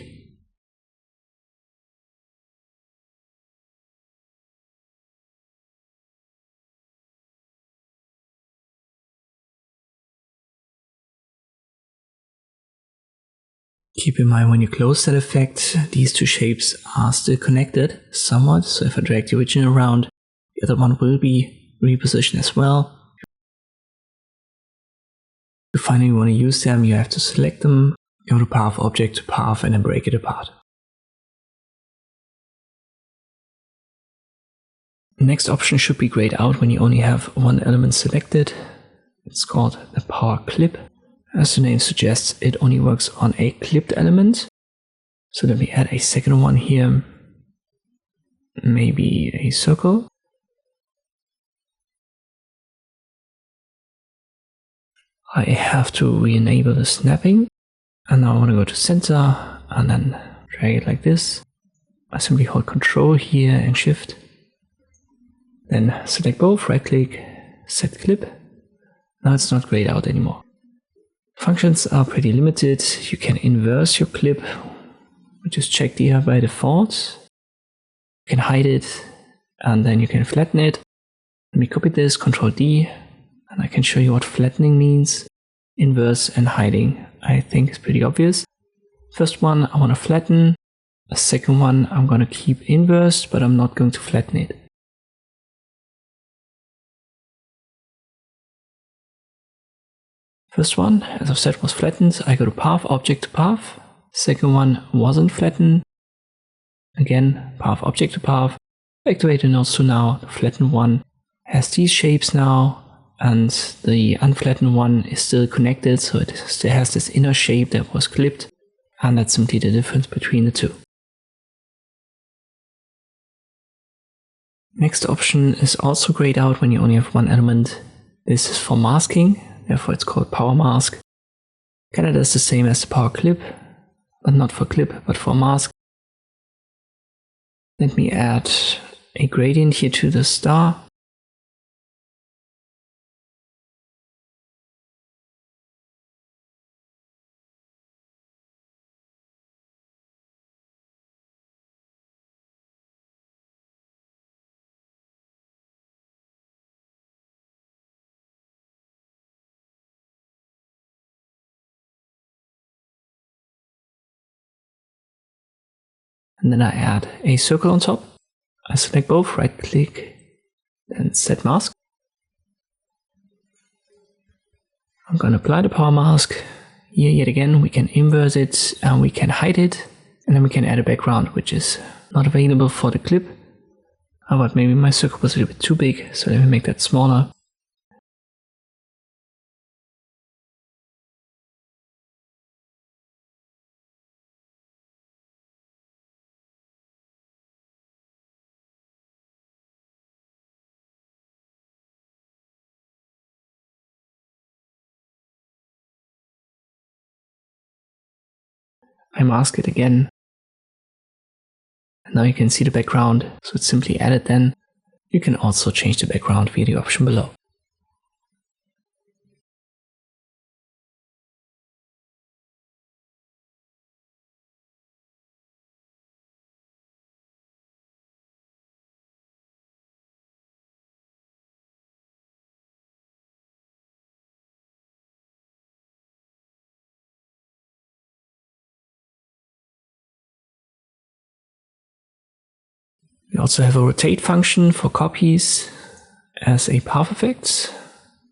Keep in mind when you close that effect, these two shapes are still connected somewhat, so if I drag the original around, the other one will be repositioned as well. If you finally want to use them, you have to select them, go to Path, Object to Path, and then break it apart. The next option should be grayed out when you only have one element selected. It's called the Power Clip. As the name suggests, it only works on a clipped element. So let me add a second one here. Maybe a circle. I have to re-enable the snapping. And now I want to go to center and then drag it like this. I simply hold Control here and Shift. Then select both, right click, set clip. Now it's not grayed out anymore. Functions are pretty limited. You can inverse your clip, which is checked here by default. You can hide it, and then you can flatten it. Let me copy this, Control D, and I can show you what flattening means. Inverse and hiding, I think, is pretty obvious. First one, I want to flatten. The second one, I'm going to keep inverse, but I'm not going to flatten it. First one, as I've said, was flattened. I go to Path, Object to Path. Second one wasn't flattened. Again, Path, Object to Path. Activate the nodes to now. The flattened one has these shapes now, and the unflattened one is still connected, so it still has this inner shape that was clipped, and that's simply the difference between the two. Next option is also grayed out when you only have one element. This is for masking, therefore it's called Power Mask. Kinda does the same as the Power Clip, but not for clip, but for mask. Let me add a gradient here to the star. And then I add a circle on top. I select both, right click, then set mask. I'm going to apply the power mask. Here yet again we can inverse it and we can hide it, and then we can add a background which is not available for the clip. But maybe my circle was a little bit too big, so let me make that smaller. I mask it again. And now you can see the background, so it's simply added then. You can also change the background via the option below. We also have a rotate function for copies as a path effect.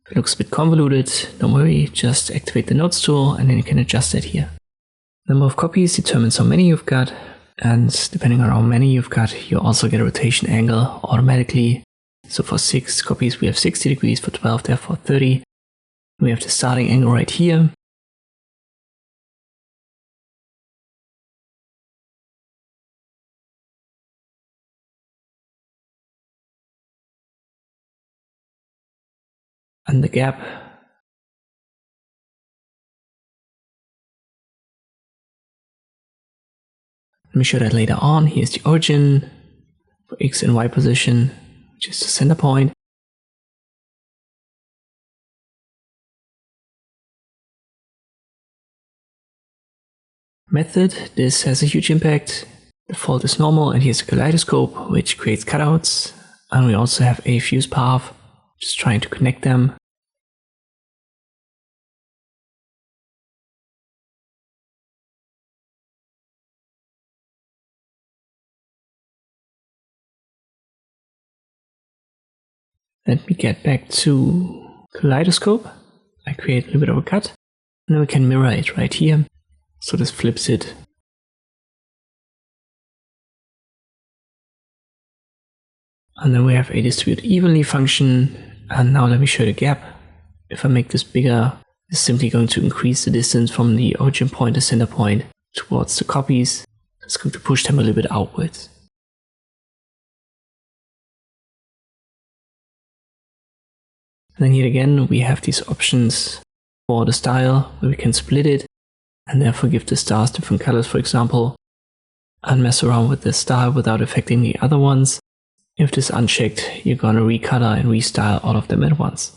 If it looks a bit convoluted, don't worry, just activate the nodes tool and then you can adjust it here. Number of copies determines how many you've got, and depending on how many you've got, you also get a rotation angle automatically. So for 6 copies we have 60 degrees, for 12 therefore 30. We have the starting angle right here. And the gap. Let me show that later on. Here's the origin for X and Y position, which is the center point. Method, this has a huge impact. Default is normal, and here's a kaleidoscope, which creates cutouts. And we also have a fuse path, just trying to connect them. Let me get back to kaleidoscope. I create a little bit of a cut, and then we can mirror it right here. So this flips it. And then we have a distribute evenly function. And now let me show the gap. If I make this bigger, it's simply going to increase the distance from the origin point to center point towards the copies. It's going to push them a little bit outwards. And then here again, we have these options for the style where we can split it and therefore give the stars different colors, for example. and mess around with the style without affecting the other ones. If this is unchecked, you're gonna recolor and restyle all of them at once.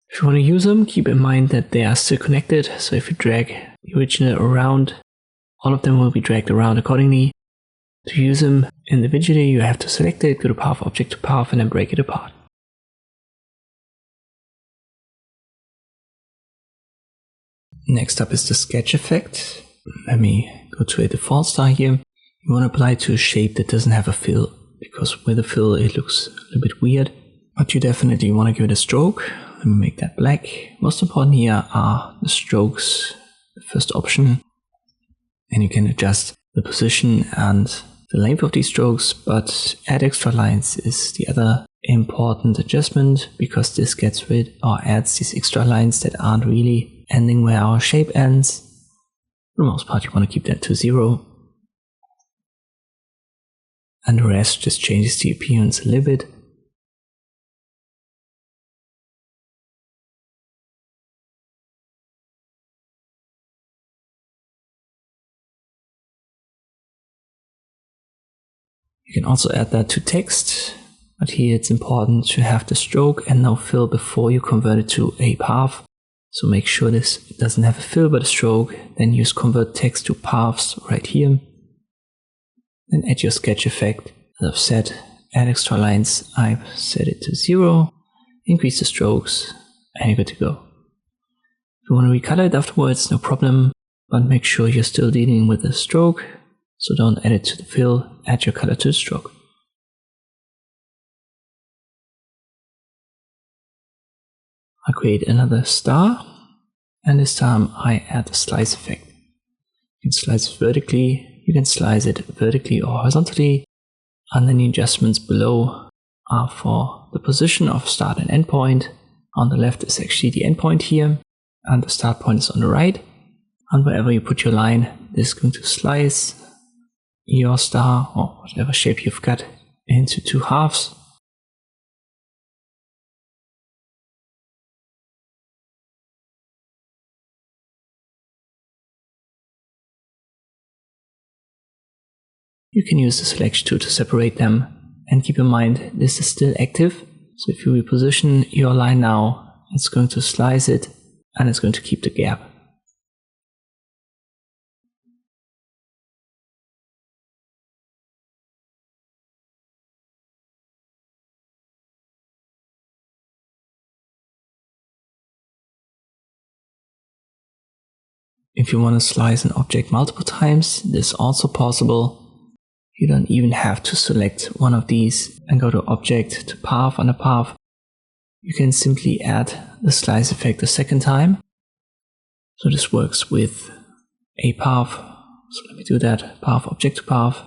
If you want to use them, keep in mind that they are still connected, so if you drag the original around, all of them will be dragged around accordingly. To use them individually, you have to select it, go to Path, Object to Path, and then break it apart. Next up is the sketch effect. Let me go to a default star here. You want to apply it to a shape that doesn't have a fill, because with a fill it looks a little bit weird. But you definitely want to give it a stroke. Let me make that black. Most important here are the strokes, the first option. And you can adjust the position and the length of these strokes, but add extra lines is the other important adjustment, because this gets rid or adds these extra lines that aren't really ending where our shape ends. For the most part, you want to keep that to 0. And the rest just changes the appearance a little bit. You can also add that to text, but here it's important to have the stroke and no fill before you convert it to a path. So make sure this doesn't have a fill but a stroke, then use convert text to paths right here. Then add your sketch effect. As I've said, add extra lines. I've set it to 0, increase the strokes, and you're good to go. If you want to recolor it afterwards, no problem, but make sure you're still dealing with the stroke. So don't add it to the fill, add your color to the stroke. I create another star, and this time I add a slice effect. You can slice it vertically, you can slice it vertically or horizontally, and then the adjustments below are for the position of start and end point. On the left is actually the end point here, and the start point is on the right. And wherever you put your line, this is going to slice your star, or whatever shape you've got, into 2 halves. You can use the selection tool to separate them, and keep in mind this is still active, so if you reposition your line now, it's going to slice it and it's going to keep the gap. If you want to slice an object multiple times, this is also possible. You don't even have to select one of these and go to Object to Path on the path. You can simply add the slice effect a second time. So this works with a path. So let me do that. Path, Object to Path.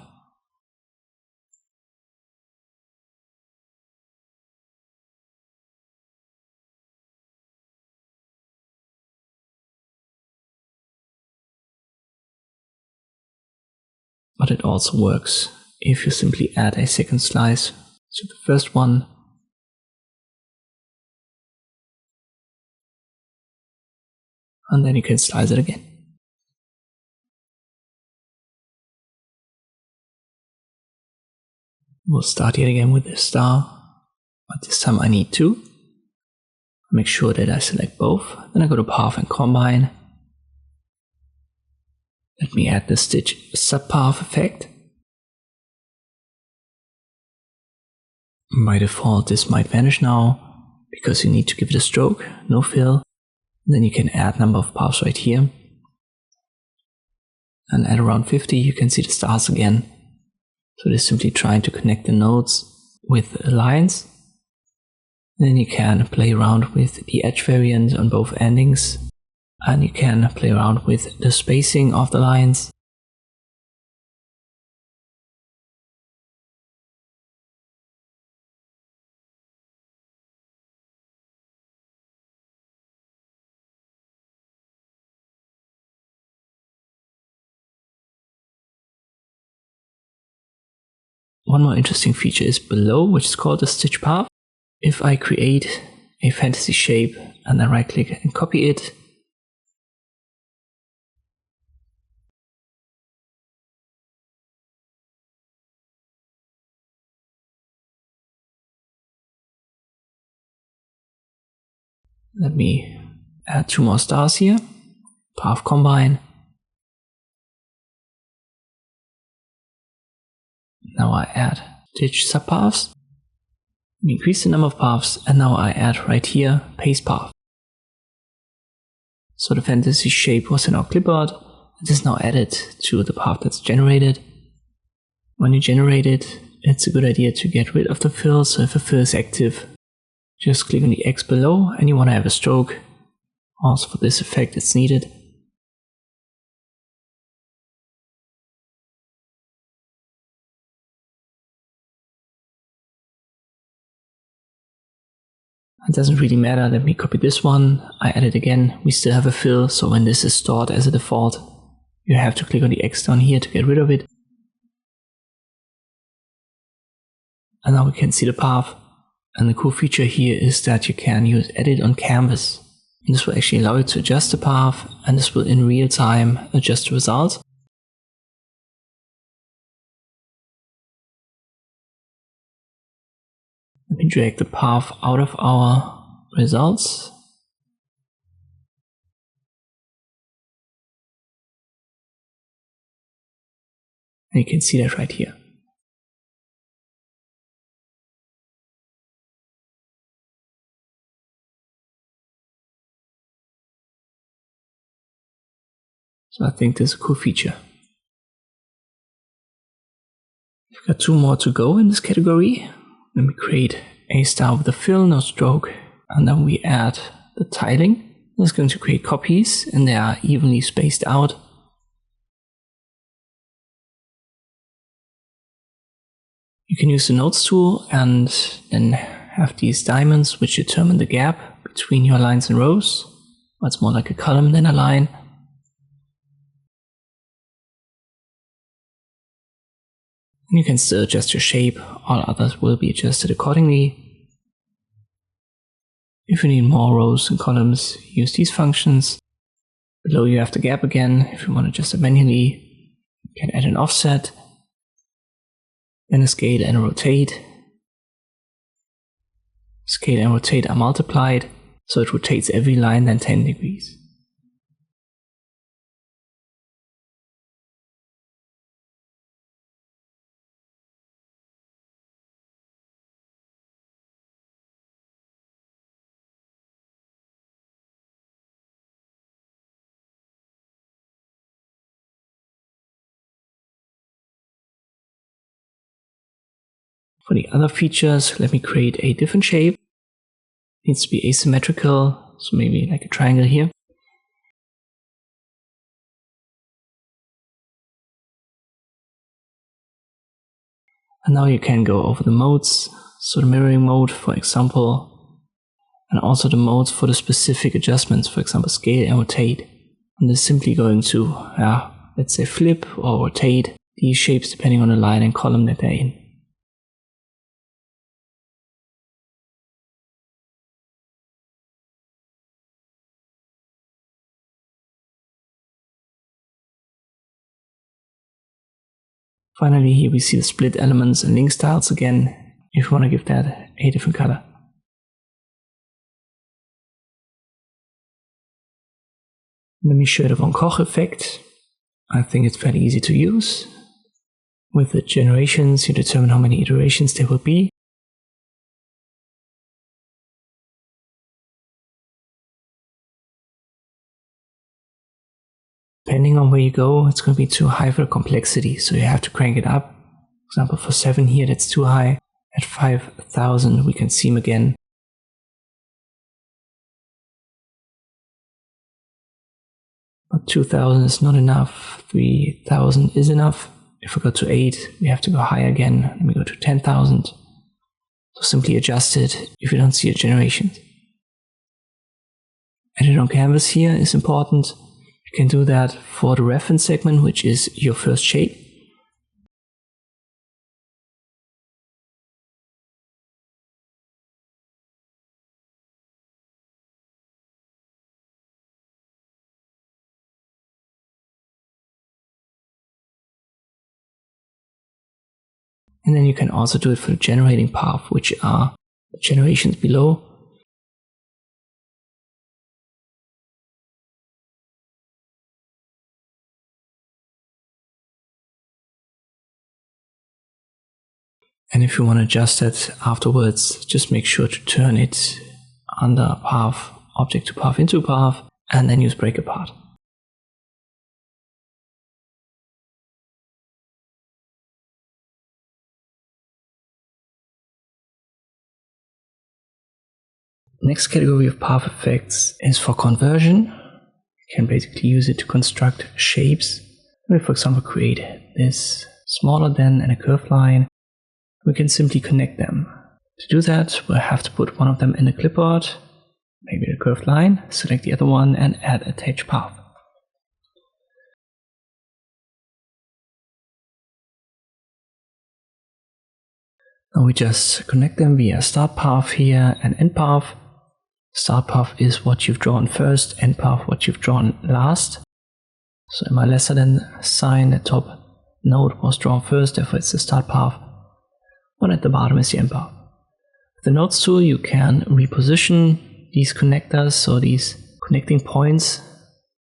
But it also works if you simply add a second slice to the first one. And then you can slice it again. We'll start yet again with this star, but this time I need 2. Make sure that I select both. Then I go to Path and Combine. Let me add the Stitch Sub-Path effect. By default, this might vanish now, because you need to give it a stroke, no fill. Then you can add number of paths right here. And at around 50, you can see the stars again. So this is simply trying to connect the nodes with lines. Then you can play around with the edge variant on both endings. And you can play around with the spacing of the lines. One more interesting feature is below, which is called the stitch path. If I create a fantasy shape and I right click and copy it, Let me add 2 more stars here. Path combine. Now I add stitch subpaths. We increase the number of paths, and now I add right here paste path. So the fantasy shape was in our clipboard. It is now added to the path that's generated. When you generate it, it's a good idea to get rid of the fill. So if a fill is active, just click on the X below, and you want to have a stroke. Also for this effect it's needed. It doesn't really matter. Let me copy this one. I add it again. We still have a fill, so when this is stored as a default, you have to click on the X down here to get rid of it. And now we can see the path. And the cool feature here is that you can use edit on canvas. And this will actually allow you to adjust the path, and this will in real time adjust the result. Let me drag the path out of our results. And you can see that right here. So I think this is a cool feature. We've got 2 more to go in this category. Let me create a star with a fill, no stroke, and then we add the tiling. That's going to create copies, and they are evenly spaced out. You can use the nodes tool and then have these diamonds which determine the gap between your lines and rows. It's more like a column than a line. And you can still adjust your shape. All others will be adjusted accordingly. If you need more rows and columns, use these functions. Below you have the gap again. If you want to adjust it manually, you can add an offset, then a scale and a rotate. Scale and rotate are multiplied, so it rotates every line then 10 degrees. For the other features, let me create a different shape. It needs to be asymmetrical, so maybe like a triangle here. And now you can go over the modes, so the mirroring mode, for example, and also the modes for the specific adjustments, for example, scale and rotate. And this is simply going to, let's say, flip or rotate these shapes depending on the line and column that they're in. Finally, here we see the split elements and link styles again, if you want to give that a different color. Let me show you the VonKoch effect. I think it's fairly easy to use. With the generations, you determine how many iterations there will be. Depending on where you go, it's going to be too high for the complexity, so you have to crank it up. For example, for 7 here, that's too high. At 5,000, we can see them again. But 2,000 is not enough. 3,000 is enough. If we go to 8, we have to go higher again. Let me go to 10,000. So simply adjust it if you don't see a generation. Edit on canvas here is important. You can do that for the reference segment, which is your first shape. And then you can also do it for the generating path, which are the generations below. And if you want to adjust it afterwards, just make sure to turn it under path, object to path into path, and then use break apart. Next category of path effects is for conversion. You can basically use it to construct shapes. We, for example, create this smaller than and a curved line. We can simply connect them. To do that, we'll have to put one of them in a clipboard, maybe a curved line, select the other one and add attach path. Now we just connect them via start path here and end path. Start path is what you've drawn first, end path what you've drawn last. So in my lesser than sign, the top node was drawn first, therefore it's the start path. One at the bottom is the end path. With the nodes tool, you can reposition these connectors, so these connecting points.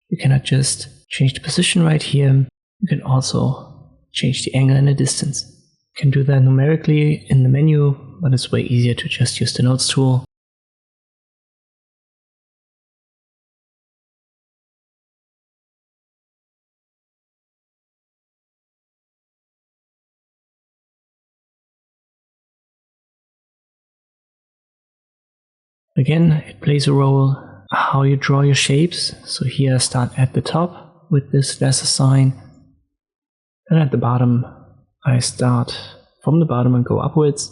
You cannot just change the position right here. You can also change the angle and the distance. You can do that numerically in the menu, but it's way easier to just use the nodes tool. Again, it plays a role how you draw your shapes. So here I start at the top with this lesser sign. And at the bottom, I start from the bottom and go upwards.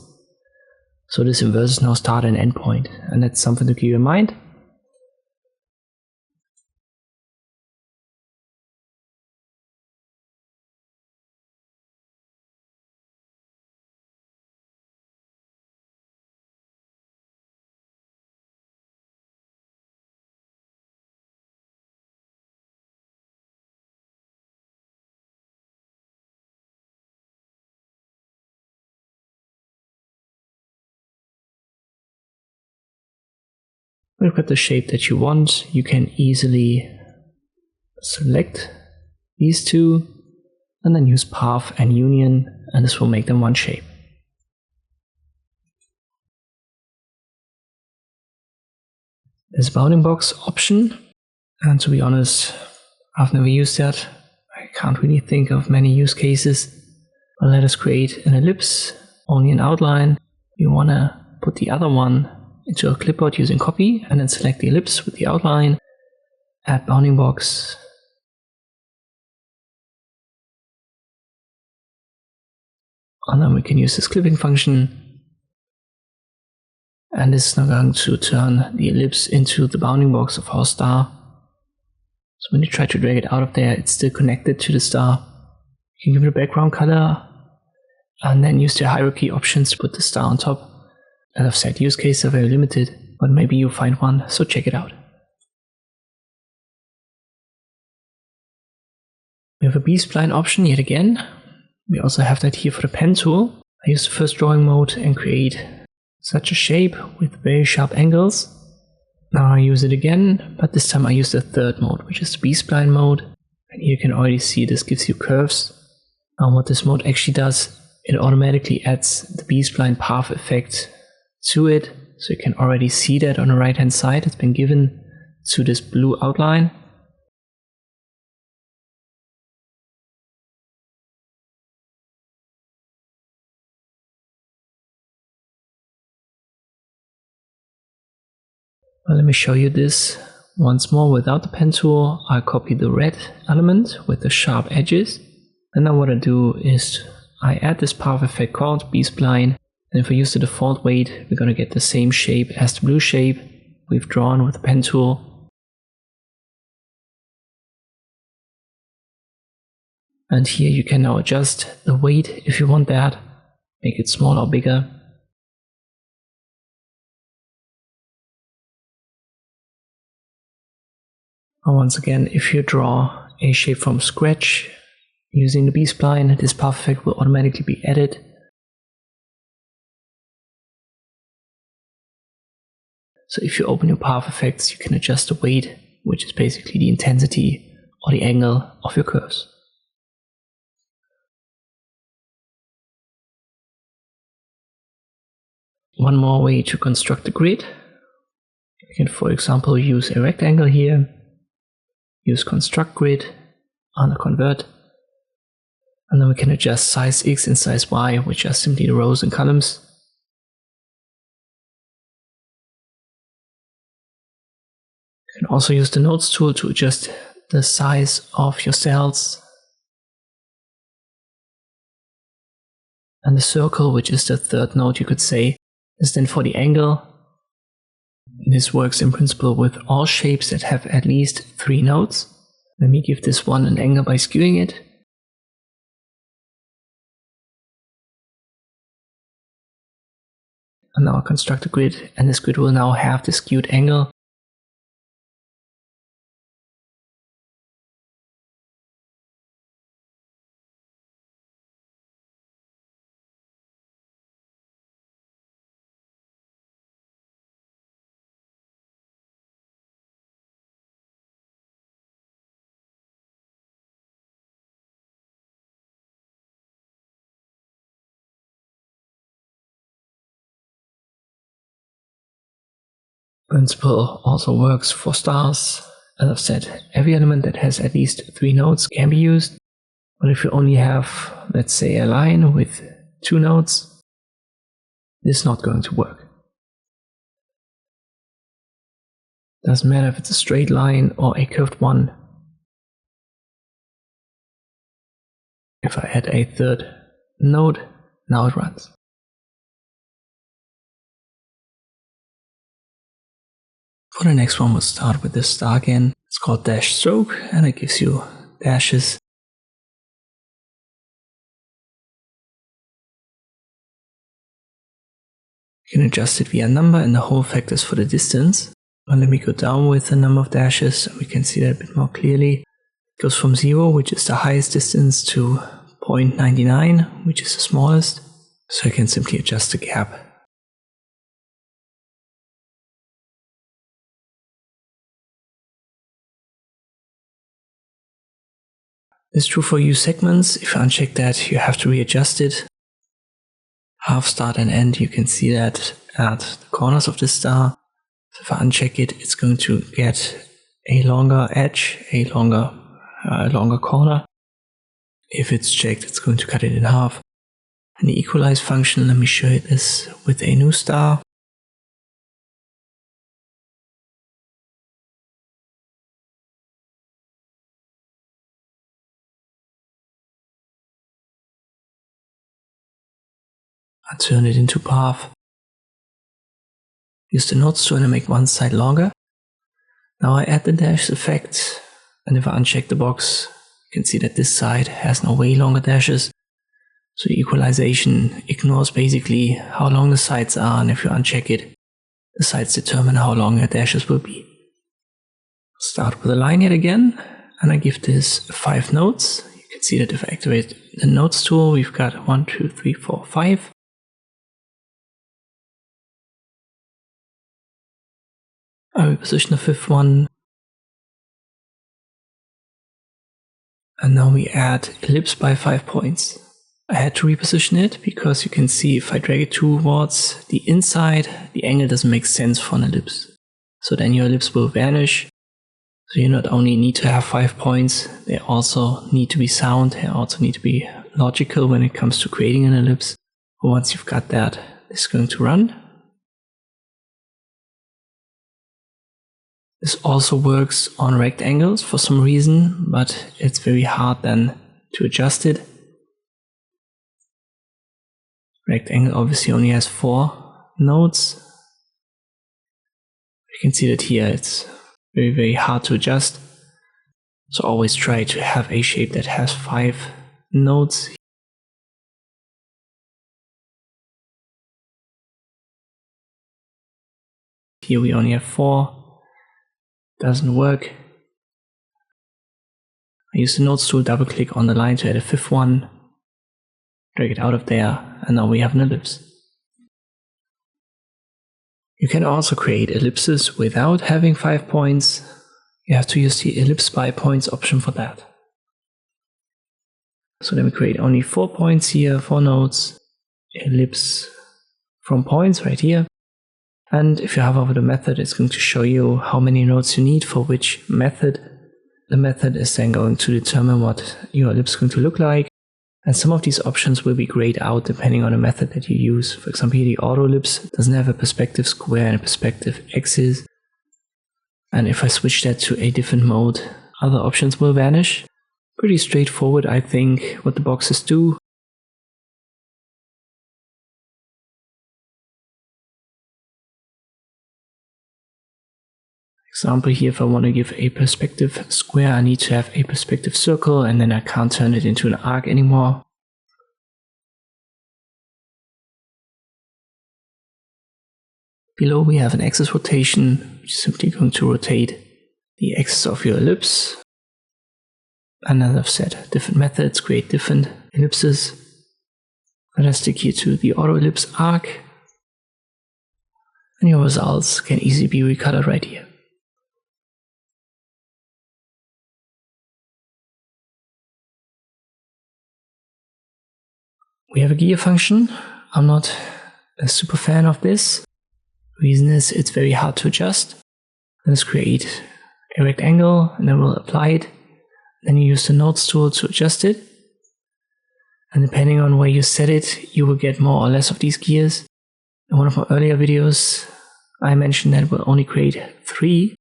So this inverses now start and end point. And that's something to keep in mind. We've got the shape that you want. You can easily select these two and then use path and union, and this will make them one shape. There's a bounding box option, and to be honest, I've never used that. I can't really think of many use cases. But let us create an ellipse, only an outline. We want to put the other one into a clipboard using copy, and then select the ellipse with the outline, add bounding box, and then we can use this clipping function, and this is now going to turn the ellipse into the bounding box of our star. So when you try to drag it out of there, it's still connected to the star. You can give it a background color, and then use the hierarchy options to put the star on top. As I've said, use cases are very limited, but maybe you'll find one, so check it out. We have a BSpline option yet again. We also have that here for the pen tool. I use the first drawing mode and create such a shape with very sharp angles. Now I use it again, but this time I use the third mode, which is the BSpline mode. And here you can already see this gives you curves. Now what this mode actually does, it automatically adds the BSpline path effect to it, so you can already see that on the right hand side. It's been given to this blue outline. Well, let me show you this once more without the pen tool. I copy the red element with the sharp edges, and now what I do is I add this path effect called BSpline. And if we use the default weight, we're going to get the same shape as the blue shape we've drawn with the pen tool. And here you can now adjust the weight if you want that, make it smaller or bigger. And once again, if you draw a shape from scratch using the BSpline, this path effect will automatically be added. So if you open your path effects, you can adjust the weight, which is basically the intensity or the angle of your curves. one more way to construct a grid. You can, for example, use a rectangle here, use construct grid under convert, and then we can adjust size X and size Y, which are simply the rows and columns. You can also use the nodes tool to adjust the size of your cells. And the circle, which is the third node, you could say, is then for the angle. This works in principle with all shapes that have at least 3 nodes. Let me give this one an angle by skewing it. And now I'll construct a grid, and this grid will now have the skewed angle. Principle also works for stars. As I've said, every element that has at least 3 nodes can be used. But if you only have, let's say, a line with 2 nodes, this is not going to work. Doesn't matter if it's a straight line or a curved one. If I add a third node, now it runs. For the next one, we'll start with this star again. It's called dash stroke, and it gives you dashes. You can adjust it via number, and the whole factor is for the distance. And let me go down with the number of dashes, and we can see that a bit more clearly. It goes from 0, which is the highest distance, to 0.99, which is the smallest. So I can simply adjust the gap. It's true for U segments. If you uncheck that, you have to readjust it. Half, start and end, you can see that at the corners of the star. So if I uncheck it, it's going to get a longer edge, a longer corner. If it's checked, it's going to cut it in half. And the equalize function, let me show you this with a new star. I turn it into path. Use the nodes tool and make one side longer. Now I add the dash effect, and if I uncheck the box, you can see that this side has now way longer dashes. So the equalization ignores basically how long the sides are, and if you uncheck it, the sides determine how long your dashes will be. Start with a line yet again, and I give this 5 nodes. You can see that if I activate the nodes tool, we've got 1, 2, 3, 4, 5. I reposition the 5th one. And now we add ellipse by 5 points. I had to reposition it because you can see if I drag it towards the inside, the angle doesn't make sense for an ellipse. So then your ellipse will vanish. So you not only need to have 5 points, they also need to be sound, they also need to be logical when it comes to creating an ellipse. But once you've got that, it's going to run. This also works on rectangles for some reason, but it's very hard then to adjust it. Rectangle obviously only has 4 nodes. You can see that here it's very hard to adjust. So always try to have a shape that has 5 nodes. Here we only have 4. Doesn't work. I use the nodes tool, double click on the line to add a 5th one, drag it out of there, and now we have an ellipse. You can also create ellipses without having 5 points. You have to use the Ellipse By points option for that. So then we create only 4 points here, 4 nodes, ellipse from points right here. And if you hover over the method, it's going to show you how many nodes you need for which method. The method is then going to determine what your ellipse is going to look like. And some of these options will be grayed out depending on the method that you use. For example, here the auto ellipse doesn't have a perspective square and a perspective axis. And if I switch that to a different mode, other options will vanish. Pretty straightforward, I think, what the boxes do. Example here, if I want to give a perspective square, I need to have a perspective circle, and then I can't turn it into an arc anymore. Below we have an axis rotation, which is simply going to rotate the axis of your ellipse. And as I've said, different methods create different ellipses. Let us stick here to the auto ellipse arc. And your results can easily be recolored right here. We have a gear function. I'm not a super fan of this. Reason is it's very hard to adjust. Let's create a rectangle and then we'll apply it. Then you use the nodes tool to adjust it. And depending on where you set it, you will get more or less of these gears. In one of my earlier videos, I mentioned that it will only create 3,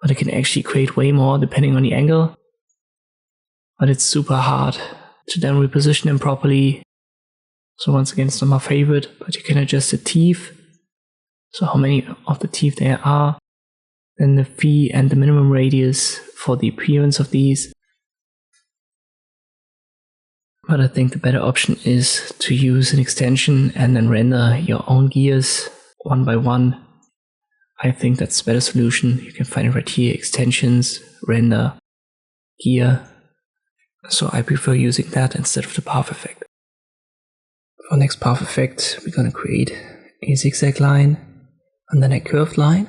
but it can actually create way more depending on the angle. But it's super hard to then reposition them properly. So once again, it's not my favorite, but you can adjust the teeth. So how many of the teeth there are. Then the phi and the minimum radius for the appearance of these. But I think the better option is to use an extension and then render your own gears one by one. I think that's a better solution. You can find it right here, extensions, render, gear. So I prefer using that instead of the path effect. For next path effect, we're going to create a zigzag line and then a curved line.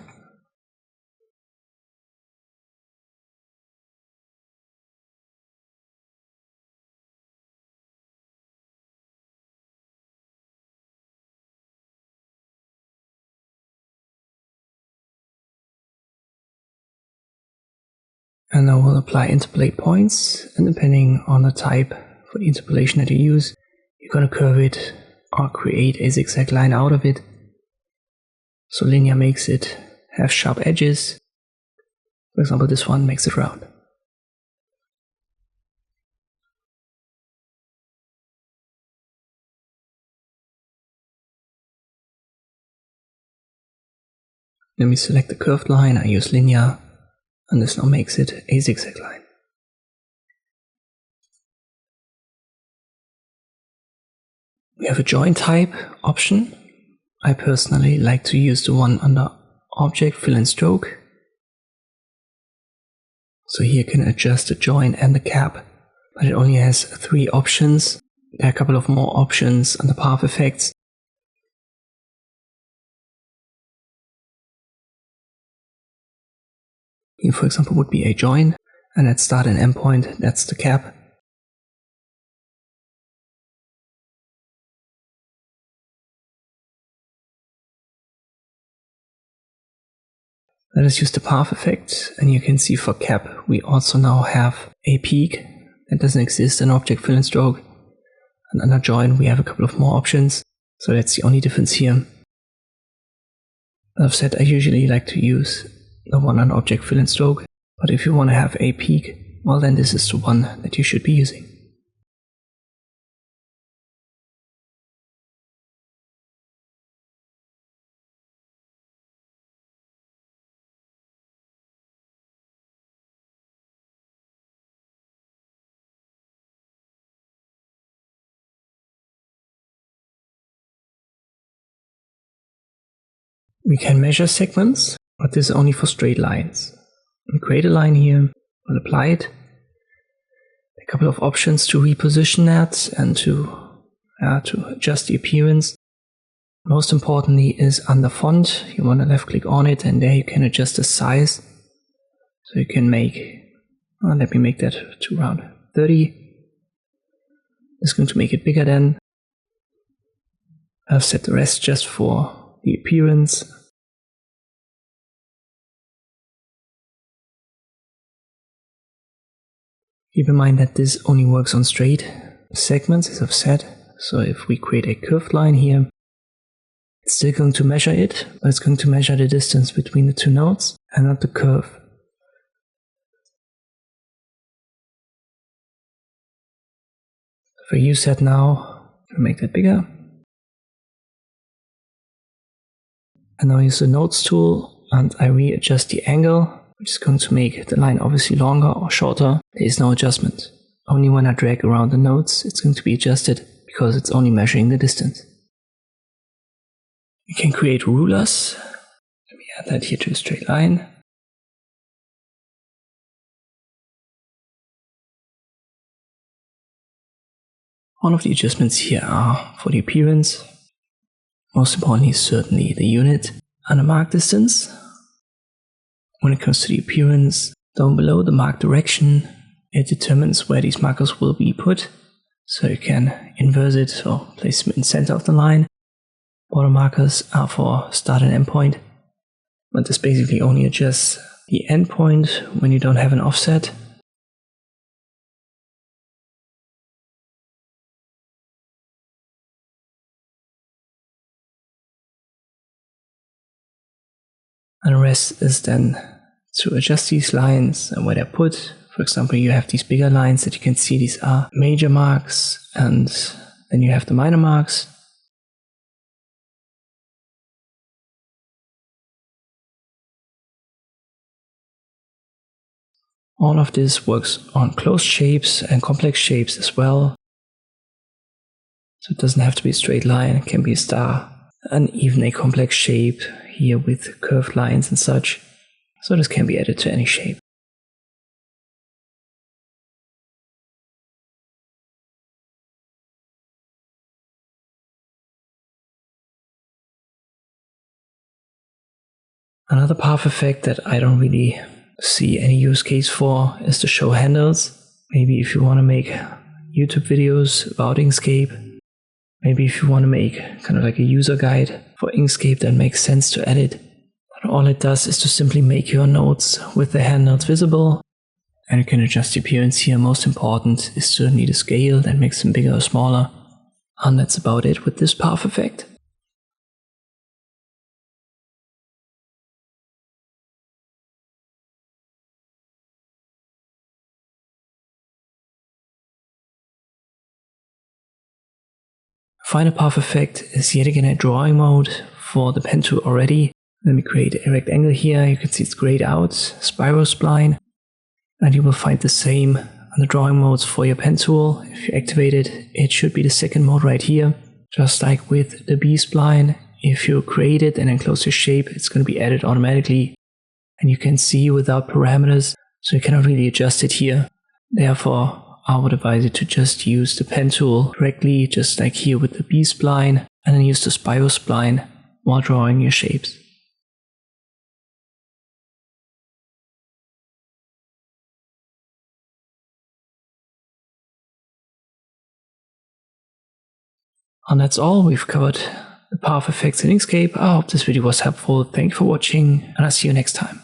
And I will apply interpolate points, and depending on the type for the interpolation that you use, you're going to curve it or create a zigzag line out of it. So linear makes it have sharp edges. For example, this one makes it round. Let me select the curved line, I use linear, and this now makes it a zigzag line. We have a join type option. I personally like to use the one under Object, Fill and Stroke. So here you can adjust the join and the cap, but it only has 3 options. There are a couple of more options under Path Effects. Here, for example, would be a join, and at start and end point, that's the cap. Let us use the path effect, and you can see for cap we also now have a peak that doesn't exist in Object, Fill and Stroke. And under join we have a couple of more options, so that's the only difference here. As I've said, I usually like to use the one on Object, Fill and Stroke, but if you want to have a peak, well then this is the one that you should be using. We can measure segments, but this is only for straight lines. We create a line here, we'll apply it. A couple of options to reposition that and to adjust the appearance. Most importantly is under font. You want to left click on it and there you can adjust the size. So you can make, let me make that to around 30. It's going to make it bigger then. I've set the rest just for the appearance. Keep in mind that this only works on straight segments, as I've said. So if we create a curved line here, it's still going to measure it, but it's going to measure the distance between the two nodes and not the curve. If I use that now, I'll make that bigger. And now I use the nodes tool and I readjust the angle, which is going to make the line obviously longer or shorter. There is no adjustment. Only when I drag around the nodes, it's going to be adjusted because it's only measuring the distance. We can create rulers. Let me add that here to a straight line. All of the adjustments here are for the appearance. Most importantly, certainly the unit and the mark distance. When it comes to the appearance, down below the mark direction, it determines where these markers will be put. So you can inverse it or place them in the center of the line. Border markers are for start and end point, but this basically only adjusts the end point when you don't have an offset. And the rest is then to adjust these lines and where they're put. For example, you have these bigger lines that you can see, these are major marks, and then you have the minor marks. All of this works on closed shapes and complex shapes as well. So it doesn't have to be a straight line, it can be a star, and even a complex shape here with curved lines and such. So this can be added to any shape. Another path effect that I don't really see any use case for is to show handles. Maybe if you want to make YouTube videos about Inkscape, maybe if you want to make kind of like a user guide for Inkscape, that makes sense to add it. But all it does is to simply make your nodes with the handles visible, and you can adjust the appearance here. Most important is certainly the scale, that makes them bigger or smaller, and that's about it with this path effect. Final path effect is yet again a drawing mode for the pen tool already. Let me create a rectangle here. You can see it's grayed out, Spiro Spline, and you will find the same on the drawing modes for your pen tool. If you activate it, it should be the second mode right here. Just like with the BSpline, if you create it and then close your shape, it's going to be added automatically, and you can see without parameters, so you cannot really adjust it here. Therefore, I would advise you to just use the pen tool directly, just like here with the BSpline, and then use the Spiro Spline while drawing your shapes. And that's all. We've covered the path effects in Inkscape. I hope this video was helpful. Thank you for watching, and I'll see you next time.